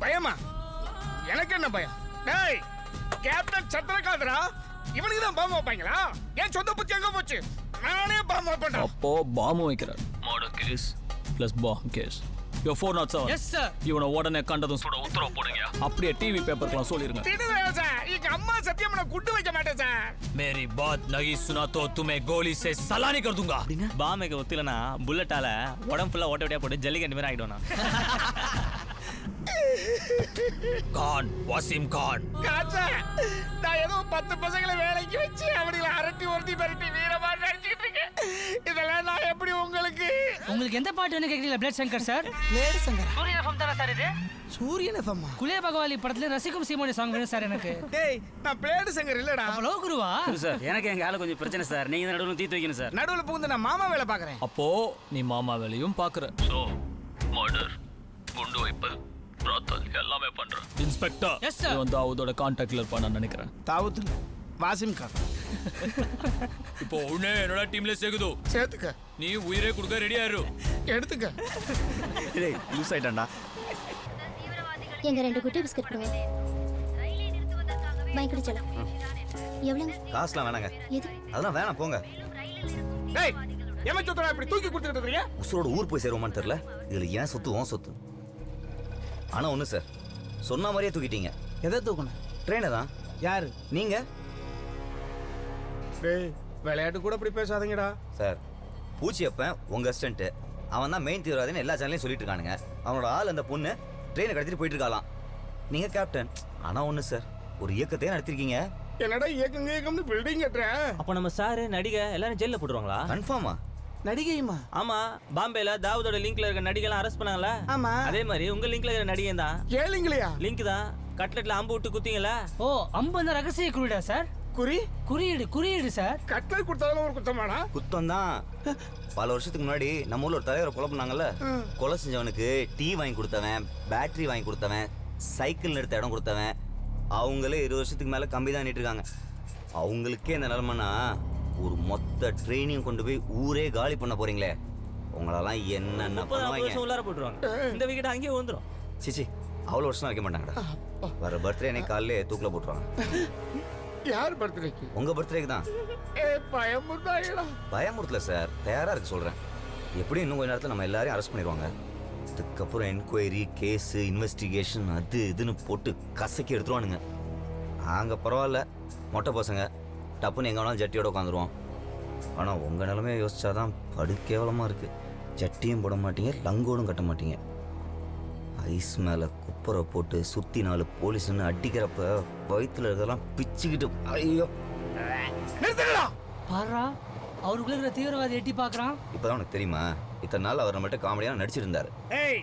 பயமா? எனக்கு என்ன பயம்? டேய் கேப்டன் சந்திரகாந்தரா, இவனுக்கு தான் பாம்பு வைப்பாங்களா? ஏன் சொந்த புத்தி எங்க போச்சு? நானே பாம்பு வைப்பேன். அப்போ பாம்பு வைக்கிறார். மர்டர் கேஸ் பிளஸ் பாம்பு கேஸ். யோ 407. Yes sir. இவனை உடனே கண்டதும் சுட உத்தரவு போடுங்க. அப்படியே டிவி பேப்பர்லாம் சொல்லிருங்க. திடுவேன் சார். எங்க அம்மா சத்தியம் நான் குட்டு வைக்க மாட்டேன் சார். मेरी बात नहीं सुना तो तुम्हें गोली से सलानी कर दूंगा. பாமைக்கு ஒத்துலனா புல்லட்டால உடம்பு ஃபுல்லா ஓட்ட ஓட்டியா போட்டு ஜல்லிக்கட்டு மாதிரி ஆயிடுவானா? கான் வசீம் கான். காச்சா நான் ஏதோ 10 பசங்களை வேலைக்கு வச்சு அவங்களை அரட்டி ஒருத்தி மிரட்டி வீரமா நடிச்சிட்டு இருக்கேன். இதெல்லாம் நான் எப்படி உங்களுக்கு? உங்களுக்கு எந்த பாட்டு வேணும் கேக்குறீங்களா? Blood Shankar sir. Blade Shankar. சூரியன் எஃப்எம் தானே சார் இது? சூரியன் எஃப்எம். குலே பகவாலி படத்துல ரசிக்கும் சீமோனி சாங் வேணும் சார் எனக்கு. டேய் நான் பிளேடு சங்கர் இல்லடா. அவ்வளோ குருவா? சார் எனக்கு எங்க ஆளு கொஞ்சம் பிரச்சனை சார். நீங்க நடுவுல தீர்த்து வைக்கணும் சார். நடுவுல புகுந்து நான் மாமா வேலை பாக்குறேன். அப்போ நீ மாமா வேலையும் பாக்குற. சோ மர்டர் குண்டு வைப்பு பிராத்தல் எல்லாமே பண்ற. Inspector Yes, sir. இவன் தாவூதோட கான்டாக்ட்ல இருப்பான்னு நினைக்கிறேன். தாவூத் வாசிம் கான். இப்போ உடனே என்னோட டீம்ல சேகுது. சேர்த்துக்க. நீ உயிரே கொடுக்க ரெடியா இரு. எடுத்துக்க. டேய் லூஸ் ஆயிட்டான்டா. எங்க 2 குட்டி பிஸ்கட் கொடுங்க. பைக் அடிச்சலாம். எவ்வளவு? காசுலாம் வேணாங்க. எது? அதெல்லாம் வேணாம் போங்க. டேய் எம சொத்தடா இப்படி தூக்கி கொடுத்துட்டு இருக்கீங்க? உசுரோட ஊர் போய் சேருவோமான்னு தெரியல. இதுல ஏன் சொத்து உன் சொத்து. ஆனா ஒண்ணு சார், சொன்ன மாதிரியே தூக்கிட்டீங்க. எதை தூக்கணும்? ட்ரெயினை தான். யாரு? நீங்க டேய் விளையாட்டு கூட இப்படி பேசாதீங்கடா. சார் பூச்சியப்பன் உங்க அசிஸ்டன்ட். அவன் தான் மெயின் தீவிரவாதின்னு எல்லா சேனல்லையும் சொல்லிட்டு இருக்கானுங்க. அவனோட ஆள் அந்த பொண்ணு ட்ரெயினை கடத்திட்டு போயிட்டு இருக்காளாம். நீங்க கேப்டன். ஆனா ஒண்ணு சார், ஒரு இயக்கத்தையே நடத்திருக்கீங்க. என்னடா இயக்கம்னு பில்டிங் கட்டுறேன். அப்ப நம்ம சார் நடிகை எல்லாரும் ஜெயில போட்டுருவாங்களா? கன்ஃபார்மா? நடிகையுமா? ஆமா பாம்பேல தாவூதோட லிங்க்ல இருக்க நடிகைலாம் அரெஸ்ட் பண்ணாங்களா? ஆமா. அதே மாதிரி உங்க லிங்க்ல இருக்கிற நடிகை தான். ஏழுங்களையா? லிங்க் தான். கட்லெட்ல அம்பு விட்டு குத்திங்களா? ஓ அம்பு அந்த ரகசிய குறியீடா சார்? குறி? குறியீடு சார். கட்லர் கொடுத்தாலும் ஒரு குத்தமாடா? குத்தம் தான். பல வருஷத்துக்கு முன்னாடி நம்ம ஊர்ல ஒரு தலைவரை கொலை பண்ணாங்கல்ல. கொலை செஞ்சவனுக்கு டீ வாங்கி கொடுத்தவன், பேட்டரி வாங்கி கொடுத்தவன், சைக்கிள் எடுத்த இடம் கொடுத்தவன், அவங்களே 20 வருஷத்துக்கு மேல கம்பி தான் நீட்டு இருக்காங்க. அவங்களுக்கே இந்த நிலைமைனா ஒரு மொத்த ட்ரெயினிங் கொண்டு போய் ஊரே காலி பண்ண போறீங்களே, உங்களெல்லாம் என்னென்ன 30 பண்ணுவாங்க? வருஷம் உள்ளார போட்டுருவாங்க. இந்த விக்கெட் அங்கேயே வந்துடும். சிச்சி அவ்வளோ வருஷம் வைக்க மாட்டாங்கடா. வர பர்த்டே அன்னைக்கு காலையிலே தூக்கில் போட்டுருவாங்க. யார் பர்த்டேக்கு? உங்க பர்த்டேக்கு தான். பயமுறுத்தாங்கடா. பயமுறுத்தல சார், தயாரா இருக்கு சொல்றேன். எப்படி இன்னும் கொஞ்ச நேரத்தில் நம்ம எல்லாரையும் அரெஸ்ட் பண்ணிடுவாங்க. அதுக்கப்புறம் என்கொயரி, கேஸு, இன்வெஸ்டிகேஷன் அது இதுன்னு போட்டு கசக்கி எடுத்துருவானுங்க. நாங்கள் பரவாயில்ல, மொட்டை பசங்க டப்புன்னு எங்கே வேணாலும் ஜட்டியோட உட்காந்துருவோம். ஆனால் உங்கள் நிலமையை யோசிச்சாதான் படு கேவலமாக இருக்குது. ஜட்டியும் போட மாட்டீங்க, லங்கோடும் கட்ட மாட்டீங்க. ஐஸ் மேலே குப்பரை போட்டு சுற்றி 4 போலீஸ்ன்னு அடிக்கிறப்ப வயிற்றுல இருக்கிறதெல்லாம் பிச்சுக்கிட்டு ஐயோ. நிறுத்துடா. பாரா அவருக்குள்ள இருக்கிற தீவிரவாதி எட்டி பார்க்கறான். இப்போதான் உனக்கு தெரியுமா? இத்தனை நாள் அவர் நம்மள்ட்ட காமெடியாக நடிச்சிருந்தாரு. ஏய்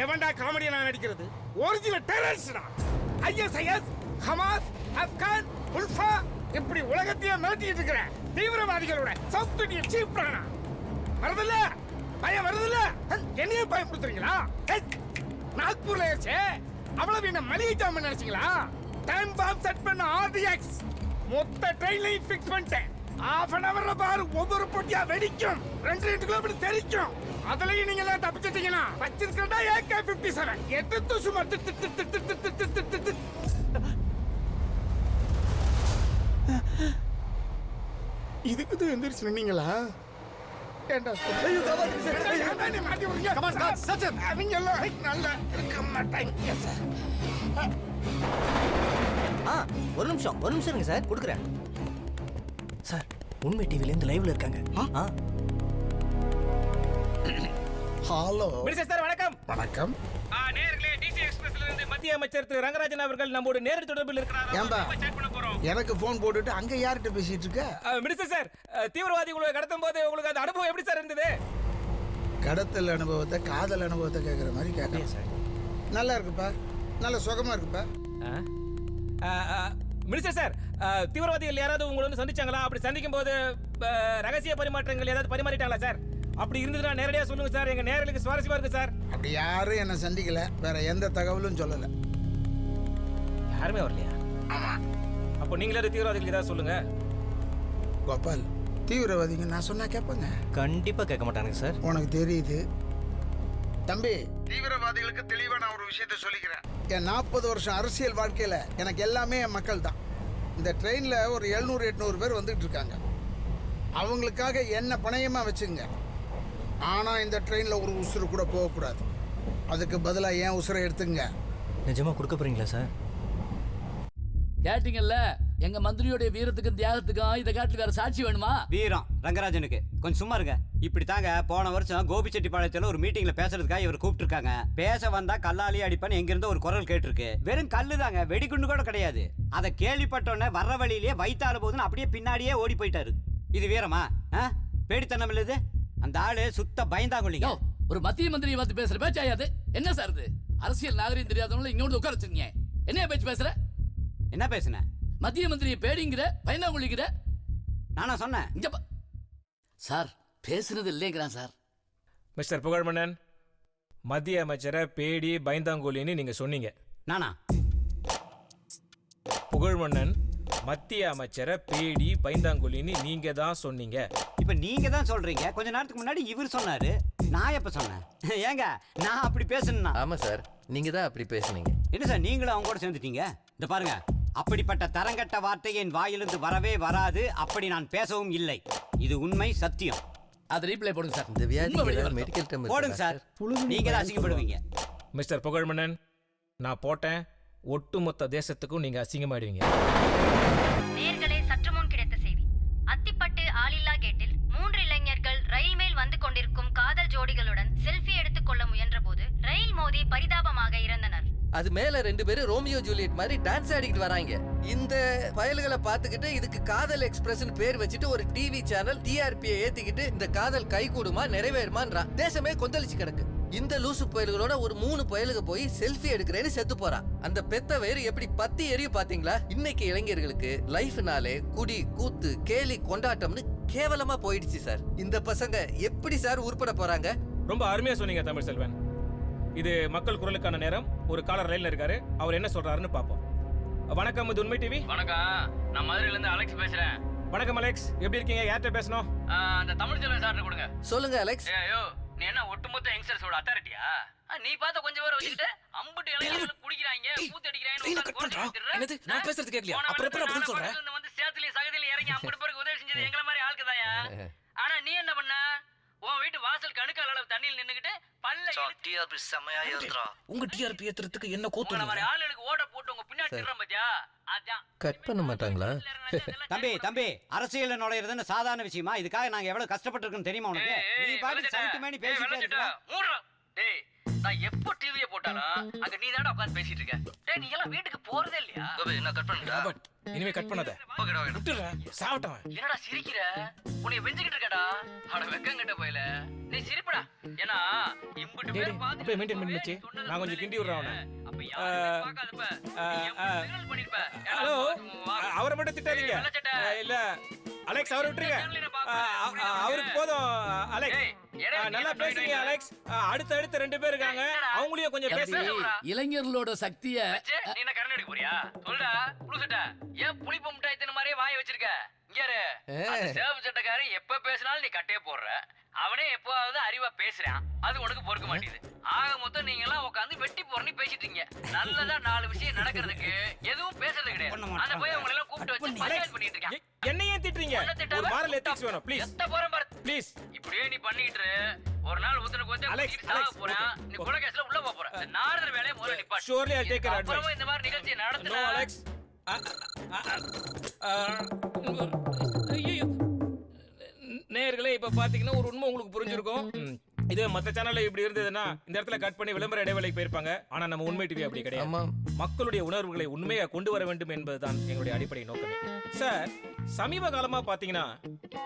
எவன்டா காமெடியா நான் நடிக்கிறது? ஒரிஜினல் டெரரிஸ்டா. ஐஎஸ்ஐஎஸ், ஹமாஸ், ஆப்கான், உல்ஃபா இப்படி உலகத்தையே மிரட்டிட்டு இருக்கிற தீவிரவாதிகளோட சப்ஸ்டிடியூட் சீஃப் பிரானா. வருதுல்ல பயம் வருதுல்ல? என்னையே பயப்படுத்துறீங்களா? நாக்பூர்ல ஏச்சே அவ்வளவு என்ன மளிகை ஜாமான் நினைச்சீங்களா? டைம் பாம் செட் பண்ண ஆர்டிஎக்ஸ் மொத்த ட்ரெயின்லையும் ஃபிக்ஸ் பண்ணிட்டேன். half an hourல பாரு ஒவ்வொரு பொட்டியா வெடிக்கும் 2 கிலோமீட்டர் தெரிக்கும். அதுலயும் நீங்க எல்லாம் தப்பிச்சிட்டீங்கன்னா வச்சிருக்கா AK-57 எடுத்து சும்மா இதுக்கு எந்திரிச்சு நின்னீங்களா? ஏண்டா நீ மாட்டி விடுங்க. அவங்க எல்லாம் நல்லா இருக்க மாட்டாங்க சார். ஒரு நிமிஷம் இருங்க சார், கொடுக்குறேன் சார். உண்மை டிவில இருந்து லைவ்ல இருக்காங்க. ஹலோ மினிஸ்டர் சார், வணக்கம். வணக்கம். நேயர்களே, டிசி எக்ஸ்பிரஸ்ல இருந்து மத்திய அமைச்சர் திரு ரங்கராஜன் அவர்கள் நம்மோட நேரடி தொடர்பில் இருக்கிறார். ஏம்பா எனக்கு ஃபோன் போட்டுட்டு அங்க யார்கிட்ட பேசிட்டு இருக்க? மினிஸ்டர் சார், தீவிரவாதிகளை கடத்தும் போது உங்களுக்கு அந்த அனுபவம் எப்படி சார் இருந்தது? கடத்தல் அனுபவத்தை காதல் அனுபவத்தை கேட்குற மாதிரி கேட்குறேன் சார். நல்லா இருக்குப்பா, நல்ல சுகமா இருக்குப்பா. மினிஸ்டர் சார், தீவிரவாதிகள் யாராவது உங்களை வந்து சந்திச்சாங்களா? அப்படி சந்திக்கும் போது ரகசிய பரிமாற்றங்கள் ஏதாவது பரிமாறிட்டாங்களா சார்? அப்படி இருந்ததுன்னா நேரடியா சொல்லுங்க சார், எங்க நேரலுக்கு சுவாரஸ்யமா இருக்கு சார். அப்படி யாரும் என்ன சந்திக்கல, வேற எந்த தகவலும் சொல்லல. யாருமே வரலையா? ஆமா. அப்போ நீங்களே தீவிரவாதிகளுக்கு ஏதாவது சொல்லுங்க. கோபால், தீவிரவாதிங்க நான் சொன்னா கேட்பாங்க? கண்டிப்பா கேட்க மாட்டானுங்க சார். உனக்கு தெரியுது தம்பி. தீவிரவாதிகளுக்கு தெளிவா நான் ஒரு விஷயத்த சொல்லிக்கிறேன். என் 40 வருஷம் அரசியல் வாழ்க்கையில எனக்கு எல்லாமே என் மக்கள் தான். இந்த ட்ரெயின்ல ஒரு 700-800 பேர் வந்துட்டு இருக்காங்க. அவங்களுக்காக என்ன பணயமா வச்சுங்க. ஆனா இந்த ட்ரெயின்ல ஒரு உசுறு கூட போகக்கூடாது. அதுக்கு பதிலா ஏன் உசுரை எடுத்துங்க. நிஜமா கொடுக்க போறீங்களா சார்? கேட்டீங்கல்ல, எங்க மந்திரியோடைய வீரத்துக்கும் தியாகத்துக்கும் இதை காட்டி வேற சாட்சி வேணுமா? வீரம் ரங்கராஜனுக்கு கொஞ்சம் சும்மா இருங்க. இப்படி தாங்க போன வருஷம் கோபிச்செட்டிப்பாளையத்தில் ஒரு மீட்டிங்ல பேசுறதுக்காக இவர் கூப்பிட்டுருக்காங்க. பேச வந்தா கல்லாலேயே அடிப்பான்னு எங்கிருந்தோ ஒரு குரல் கேட்டிருக்கு. வெறும் கல்லு தாங்க, வெடிகுண்டு கூட கிடையாது. அதை கேள்விப்பட்டோன்னே வர்ற வழியிலேயே வயித்தால போதுன்னு அப்படியே பின்னாடியே ஓடி போயிட்டாரு. இது வீரமா? பேடித்தனம் இல்லது. அந்த ஆளு சுத்த பயந்தாங்கொள்ளிங்க. ஒரு மத்திய மந்திரியை பார்த்து பேசுற பேச்சாயாது என்ன சார் இது? அரசியல் நாகரிகம் தெரியாதவங்கள இங்க வந்து உட்கார வச்சிருக்கீங்க. என்ன பேச்சு பேசுற? என்ன பேசுன? மத்திய மந்திரியை பேடிங்கிற பயந்தாங்கொள்ளிக்கிற நானா சொன்னேன்? இங்க சார் பேசுனது இல்லைங்கிறான் சார். மிஸ்டர் புகழ்மன்னன், மத்திய அமைச்சரை பேடி பயந்தாங்கோலின்னு நீங்க சொன்னீங்க. நானா? புகழ்மன்னன், மத்திய அமைச்சரை பேடி பயந்தாங்கோலின்னு நீங்க தான் சொன்னீங்க. இப்ப நீங்க தான் சொல்றீங்க. கொஞ்ச நேரத்துக்கு முன்னாடி இவர் சொன்னாரு. நான் எப்ப சொன்னேன்? ஏங்க நான் அப்படி பேசணும்னா? ஆமா சார், நீங்க தான் அப்படி பேசுனீங்க. என்ன சார் நீங்களும் அவங்க கூட சேர்ந்துட்டீங்க? இந்த பாருங்க, அப்படிப்பட்ட தரங்கட்ட வார்த்தை என் வாயிலிருந்து வரவே வராது. அப்படி நான் பேசவும் இல்லை. இது உண்மை, சத்தியம். அது ரீப்ளே போடுங்க சார். இந்த வியாதி மெடிக்கல் டேர்ம் போடுங்க சார். நீங்க தான் அசிங்கப்படுவீங்க. மிஸ்டர் புகழ்மன்னன், நான் போட்டேன். ஒட்டுமொத்த தேசத்துக்கும் நீங்க அசிங்கமாயிடுவீங்க. நேயர்களே, சற்று முன் கிடைத்த செய்தி. அத்திப்பட்டு ஆளில்லா கேட்டில் 3 இளைஞர்கள் ரயில் மேல் வந்து கொண்டிருக்கும் காதல் ஜோடிகளுடன் செல்ஃபி எடுத்துக் கொள்ள முயன்ற போது ரயில் மோதி பரிதாபமாக இறந்தனர். அது மேல 2 பேரும் ரோமியோ ஜூலியட் மாதிரி டான்ஸ் ஆடிக்கிட்டு வராங்க. இந்த பயல்களை பார்த்துக்கிட்டு இதுக்கு காதல் எக்ஸ்பிரஸ் பேர் வச்சுட்டு ஒரு டிவி சேனல் டிஆர்பியை ஏத்திக்கிட்டு இந்த காதல் கை கூடுமா நிறைவேறுமான்றான். தேசமே கொந்தளிச்சு கிடக்கு. இந்த லூசு பயல்களோட ஒரு 3 பயலுக்கு போய் செல்ஃபி எடுக்கிறேன்னு செத்து போறான். அந்த பெத்த வேறு எப்படி பத்தி எரியும் பாத்தீங்களா? இன்னைக்கு இளைஞர்களுக்கு லைஃப்னாலே குடி கூத்து கேலி கொண்டாட்டம்னு கேவலமா போயிடுச்சு சார். இந்த பசங்க எப்படி சார் உருப்பட போறாங்க? ரொம்ப அருமையா சொன்னீங்க தமிழ் செல்வன். இது மக்கள் குரலுக்கான நேரம். ஒரு காலர் ரயில்ல இருக்காரு. அவர் என்ன சொல்றாருன்னு பாப்போம். வணக்கம், இது உண்மை டிவி. வணக்கம், நான் மதுரையில இருந்து அலெக்ஸ் பேசுறேன். வணக்கம் அலெக்ஸ், எப்படி இருக்கீங்க? யார்கிட்ட பேசணும்? அந்த தமிழ் செல்வன் சார் கொடுங்க. சொல்லுங்க அலெக்ஸ். ஐயோ, நீ என்ன ஒட்டுமொத்த யங்ஸ்டர்ஸோட அத்தாரிட்டியா? நீ பார்த்த கொஞ்சம் பேரை வச்சுக்கிட்டு அம்புட்டு இளைஞர்கள் குடிக்கிறாங்க, பூத்து அடிக்கிறாங்க. நான் பேசுறது கேட்கலையா? அப்புறம் எப்படி பதில் சொல்றேன்? வந்து சேத்துலயும் சகதியில இறங்கி அம்புட்டு பேருக்கு உதவி செஞ்சது எங்களை மாதிரி ஆளுக்குதாயா? ஆனா நீ என்ன பண்ண? உன் வீட்டு வாசல் கணுக்கால் அளவு தண்ணியில் நின்னுக்கிட்டு பல்ல டிஆர்பி செமையா ஏத்துறா. உங்க டிஆர்பி ஏத்துறதுக்கு என்ன கோத்து? உங்கள மாதிரி ஆளுகளுக்கு ஓட போட்டு உங்க பின்னாடி நிறறோம் பாத்தியா? அதான் கட் பண்ண மாட்டாங்களா? தம்பி, அரசியல்ல நுழையிறதுன்னு சாதாரண விஷயமா? இதுக்காக நாங்க எவ்வளவு கஷ்டப்பட்டிருக்கோம் தெரியுமா உனக்கு? நீ பாட்டு சவுண்ட் மேனி பேசிட்டே இருக்க. மூடுறா. டேய், நான் எப்போ டிவியை போட்டாலும் அங்க நீ தானே உட்கார்ந்து பேசிட்டு இருக்க. டேய், நீ எல்லாம் வீட்டுக்கு போறதே இல்லையா? என்ன கட் பண்ணடா? இனிமே கட் பண்ணாத. விட்டுறேன், சாவட்டவன். என்னடா சிரிக்கிற? உன்னை வெஞ்சிக்கிட்டு இருக்கடா. அட வெக்கங்கட்ட போயில. நீ சிரிப்படா. ஏன்னா இம்புட்டு பேர் பாத்து அப்படியே மெயின்டைன் பண்ணிச்சு. நான் கொஞ்சம் கிண்டி விடுறேன் அவனை. அப்ப யாரும் பார்க்காதப்ப நீ பண்ணிருப்ப. ஹலோ, அவரை மட்டும் திட்டாதீங்க. இல்ல அலெக்ஸ், அவரை விட்டுருங்க. அவருக்கு போதும். அலெக்ஸ் நல்லா பேசுறீங்க அலெக்ஸ். அடுத்து 2 பேர் இருக்காங்க, அவங்களையும் கொஞ்சம் பேசுங்க. இளைஞர்களோட சக்தியை நீ என்ன கரண்ட் எடுக்க போறியா? சொல்டா புளுசட்ட. ஏன் புளிப்பு முட்டாய் தின்ன மாதிரியே வாயை வச்சிருக்க? இங்கரு சேவ் சட்டக்காரன் எப்ப பேசினாலும் நீ கட்டே போடுற. அவனே எப்பவாவது அறிவா பேசுறான், அது உனக்கு பொறுக்க மாட்டேங்குது. ஆக மொத்தம் நீங்க எல்லாம் உட்காந்து வெட்டி போறனி பேசிட்டீங்க. நல்லதா 4 விஷயம் நடக்கிறதுக்கு எதுவும் பேசுறது கிடையாது. அந்த போய் உங்களை எல்லாம் கூப்பிட்டு வச்சு பஞ்சாயத்து பண்ணிட்டு இருக்கான். என்ன ஏன் திட்டுறீங்க? ஒரு மாரல் எத்திக்ஸ் வேணும் ப்ளீஸ். எத்த போறேன் பாரு ப்ளீஸ். இப்படியே நீ பண்ணிட்டு ஒரு நாள் உத்தரக்கு வந்து சாக போறேன். நீ கொலை கேஸ்ல உள்ள போப் போற. நாரதர் வேலையை முதல்ல நிப்பாட்டு. Surely I'll take your advice. அப்புறமா இந்த மாதிரி நிகழ்ச்சி நடத்துனா No, Alex. ஐயோ, நேயர்களே இப்ப பாத்தீங்கன்னா ஒரு உண்மை உங்களுக்கு புரிஞ்சிருக்கும். இது மத்த சேனல்ல இப்படி இருந்ததுன்னா இந்த இடத்துல கட் பண்ணி விளம்பர இடைவேளைக்கு போயிருப்பாங்க. ஆனா நம்ம உண்மை டிவி அப்படி கிடையாது. மக்களுடைய உணர்வுகளை உண்மையா கொண்டு வர வேண்டும் என்பதுதான் எங்களுடைய அடிப்படை நோக்கமே. சார், சமீப காலமா பாத்தீங்கன்னா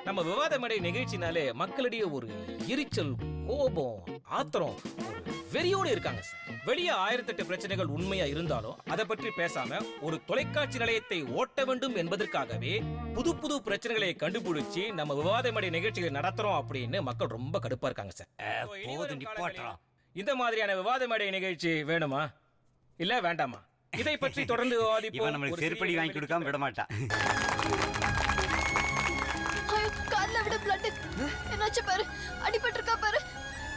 நம்ம விவாத மேடை நிகழ்ச்சினாலே மக்களிடையே ஒரு எரிச்சல், கோபம், ஆத்திரம், ஒரு வெறியோடு இருக்காங்க சார். வெளியே 1008 பிரச்சனைகள் உண்மையா இருந்தாலும் அதை பற்றி பேசாம ஒரு தொலைக்காட்சி நிலையத்தை ஓட்ட வேண்டும் என்பதற்காகவே புது புது பிரச்சனைகளை கண்டுபிடிச்சு நம்ம விவாத மேடை நிகழ்ச்சிகளை நடத்துறோம் அப்படின்னு மக்கள் ரொம்ப கடுப்பா இருக்காங்க சார். இந்த மாதிரியான விவாத மேடை நிகழ்ச்சி வேணுமா இல்ல வேண்டாமா? இதை பற்றி தொடர்ந்து விவாதிப்போம். நம்மளுக்கு செருப்படி வாங்கி கொடுக்காம விட மாட்டான். காதுல விட பிளட் என்னாச்சு பாரு, அடிபட்டு இருக்கா பாரு.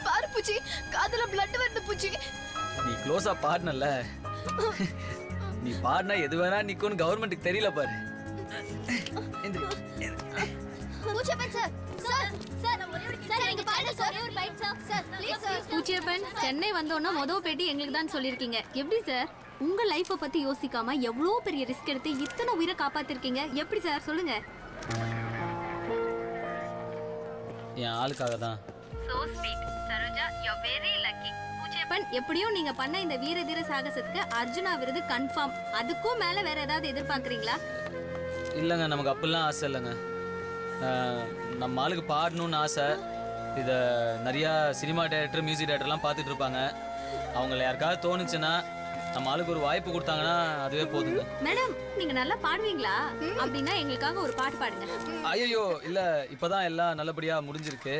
பாரு பூச்சி, காதுல பிளட் வருது பூச்சி. நீ க்ளோஸா பாடுனல, நீ பாடினா எது வேணா நிக்கும்னு கவர்மெண்ட்டுக்கு தெரியல பாரு. பூச்சியப்பன், சென்னை வந்தோன்னா மொதல் பேட்டி எங்களுக்கு தான் சொல்லியிருக்கீங்க. எப்படி சார் உங்க லைஃபை பத்தி யோசிக்காம எவ்வளோ பெரிய ரிஸ்க் எடுத்து இத்தனை உயிரை காப்பாத்திருக்கீங்க? எப்படி சார் சொல்லுங்க. என் ஆளுக்காக தான். So sweet. Saroja, you're very lucky. பூச்சியப்பன், எப்படியும் நீங்க பண்ண இந்த வீர தீர சாகசத்துக்கு அர்ஜுனா விருது கன்ஃபார்ம். அதுக்கும் மேல வேற ஏதாவது எதிர்பார்க்குறீங்களா? இல்லைங்க, நமக்கு அப்படிலாம் ஆசை இல்லைங்க. நம்ம ஆளுக்கு பாடணும்னு ஆசை. இதை நிறையா சினிமா டைரக்டர், மியூசிக் டைரக்டர்லாம் பார்த்துட்டு இருப்பாங்க. அவங்கள யாருக்காவது தோணுச்சுன்னா நம்ம ஆளுக்கு ஒரு வாய்ப்பு கொடுத்தாங்கன்னா அதுவே போதுங்க. மேடம், நீங்க நல்லா பாடுவீங்களா? அப்படின்னா எங்களுக்காக ஒரு பாட்டு பாடுங்க. ஐயோ இல்ல, இப்பதான் எல்லாம் நல்லபடியா முடிஞ்சிருக்கு.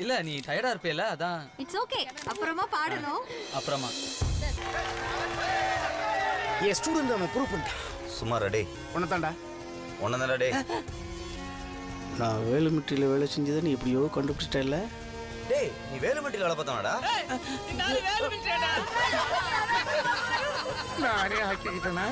இல்ல, நீ டயர்டா இருப்பேல, அதான். இட்ஸ் ஓகே, அப்புறமா பாடணும். அப்புறமா ஏ ஸ்டூடண்ட் அவன் ப்ரூவ் பண்ணிட்டான். சுமாரா டே, உன்னதாண்டா உன்னதாண்டா டே. நான் வேலுமிட்டியில் வேலை செஞ்சதை நீ எப்படியோ கண்டுபிடிச்சிட்டல. டேய், நீ வேலுமிட்டியில் வேலை பார்த்தானடா? நானே ஆக்கிக்கிட்டேனா?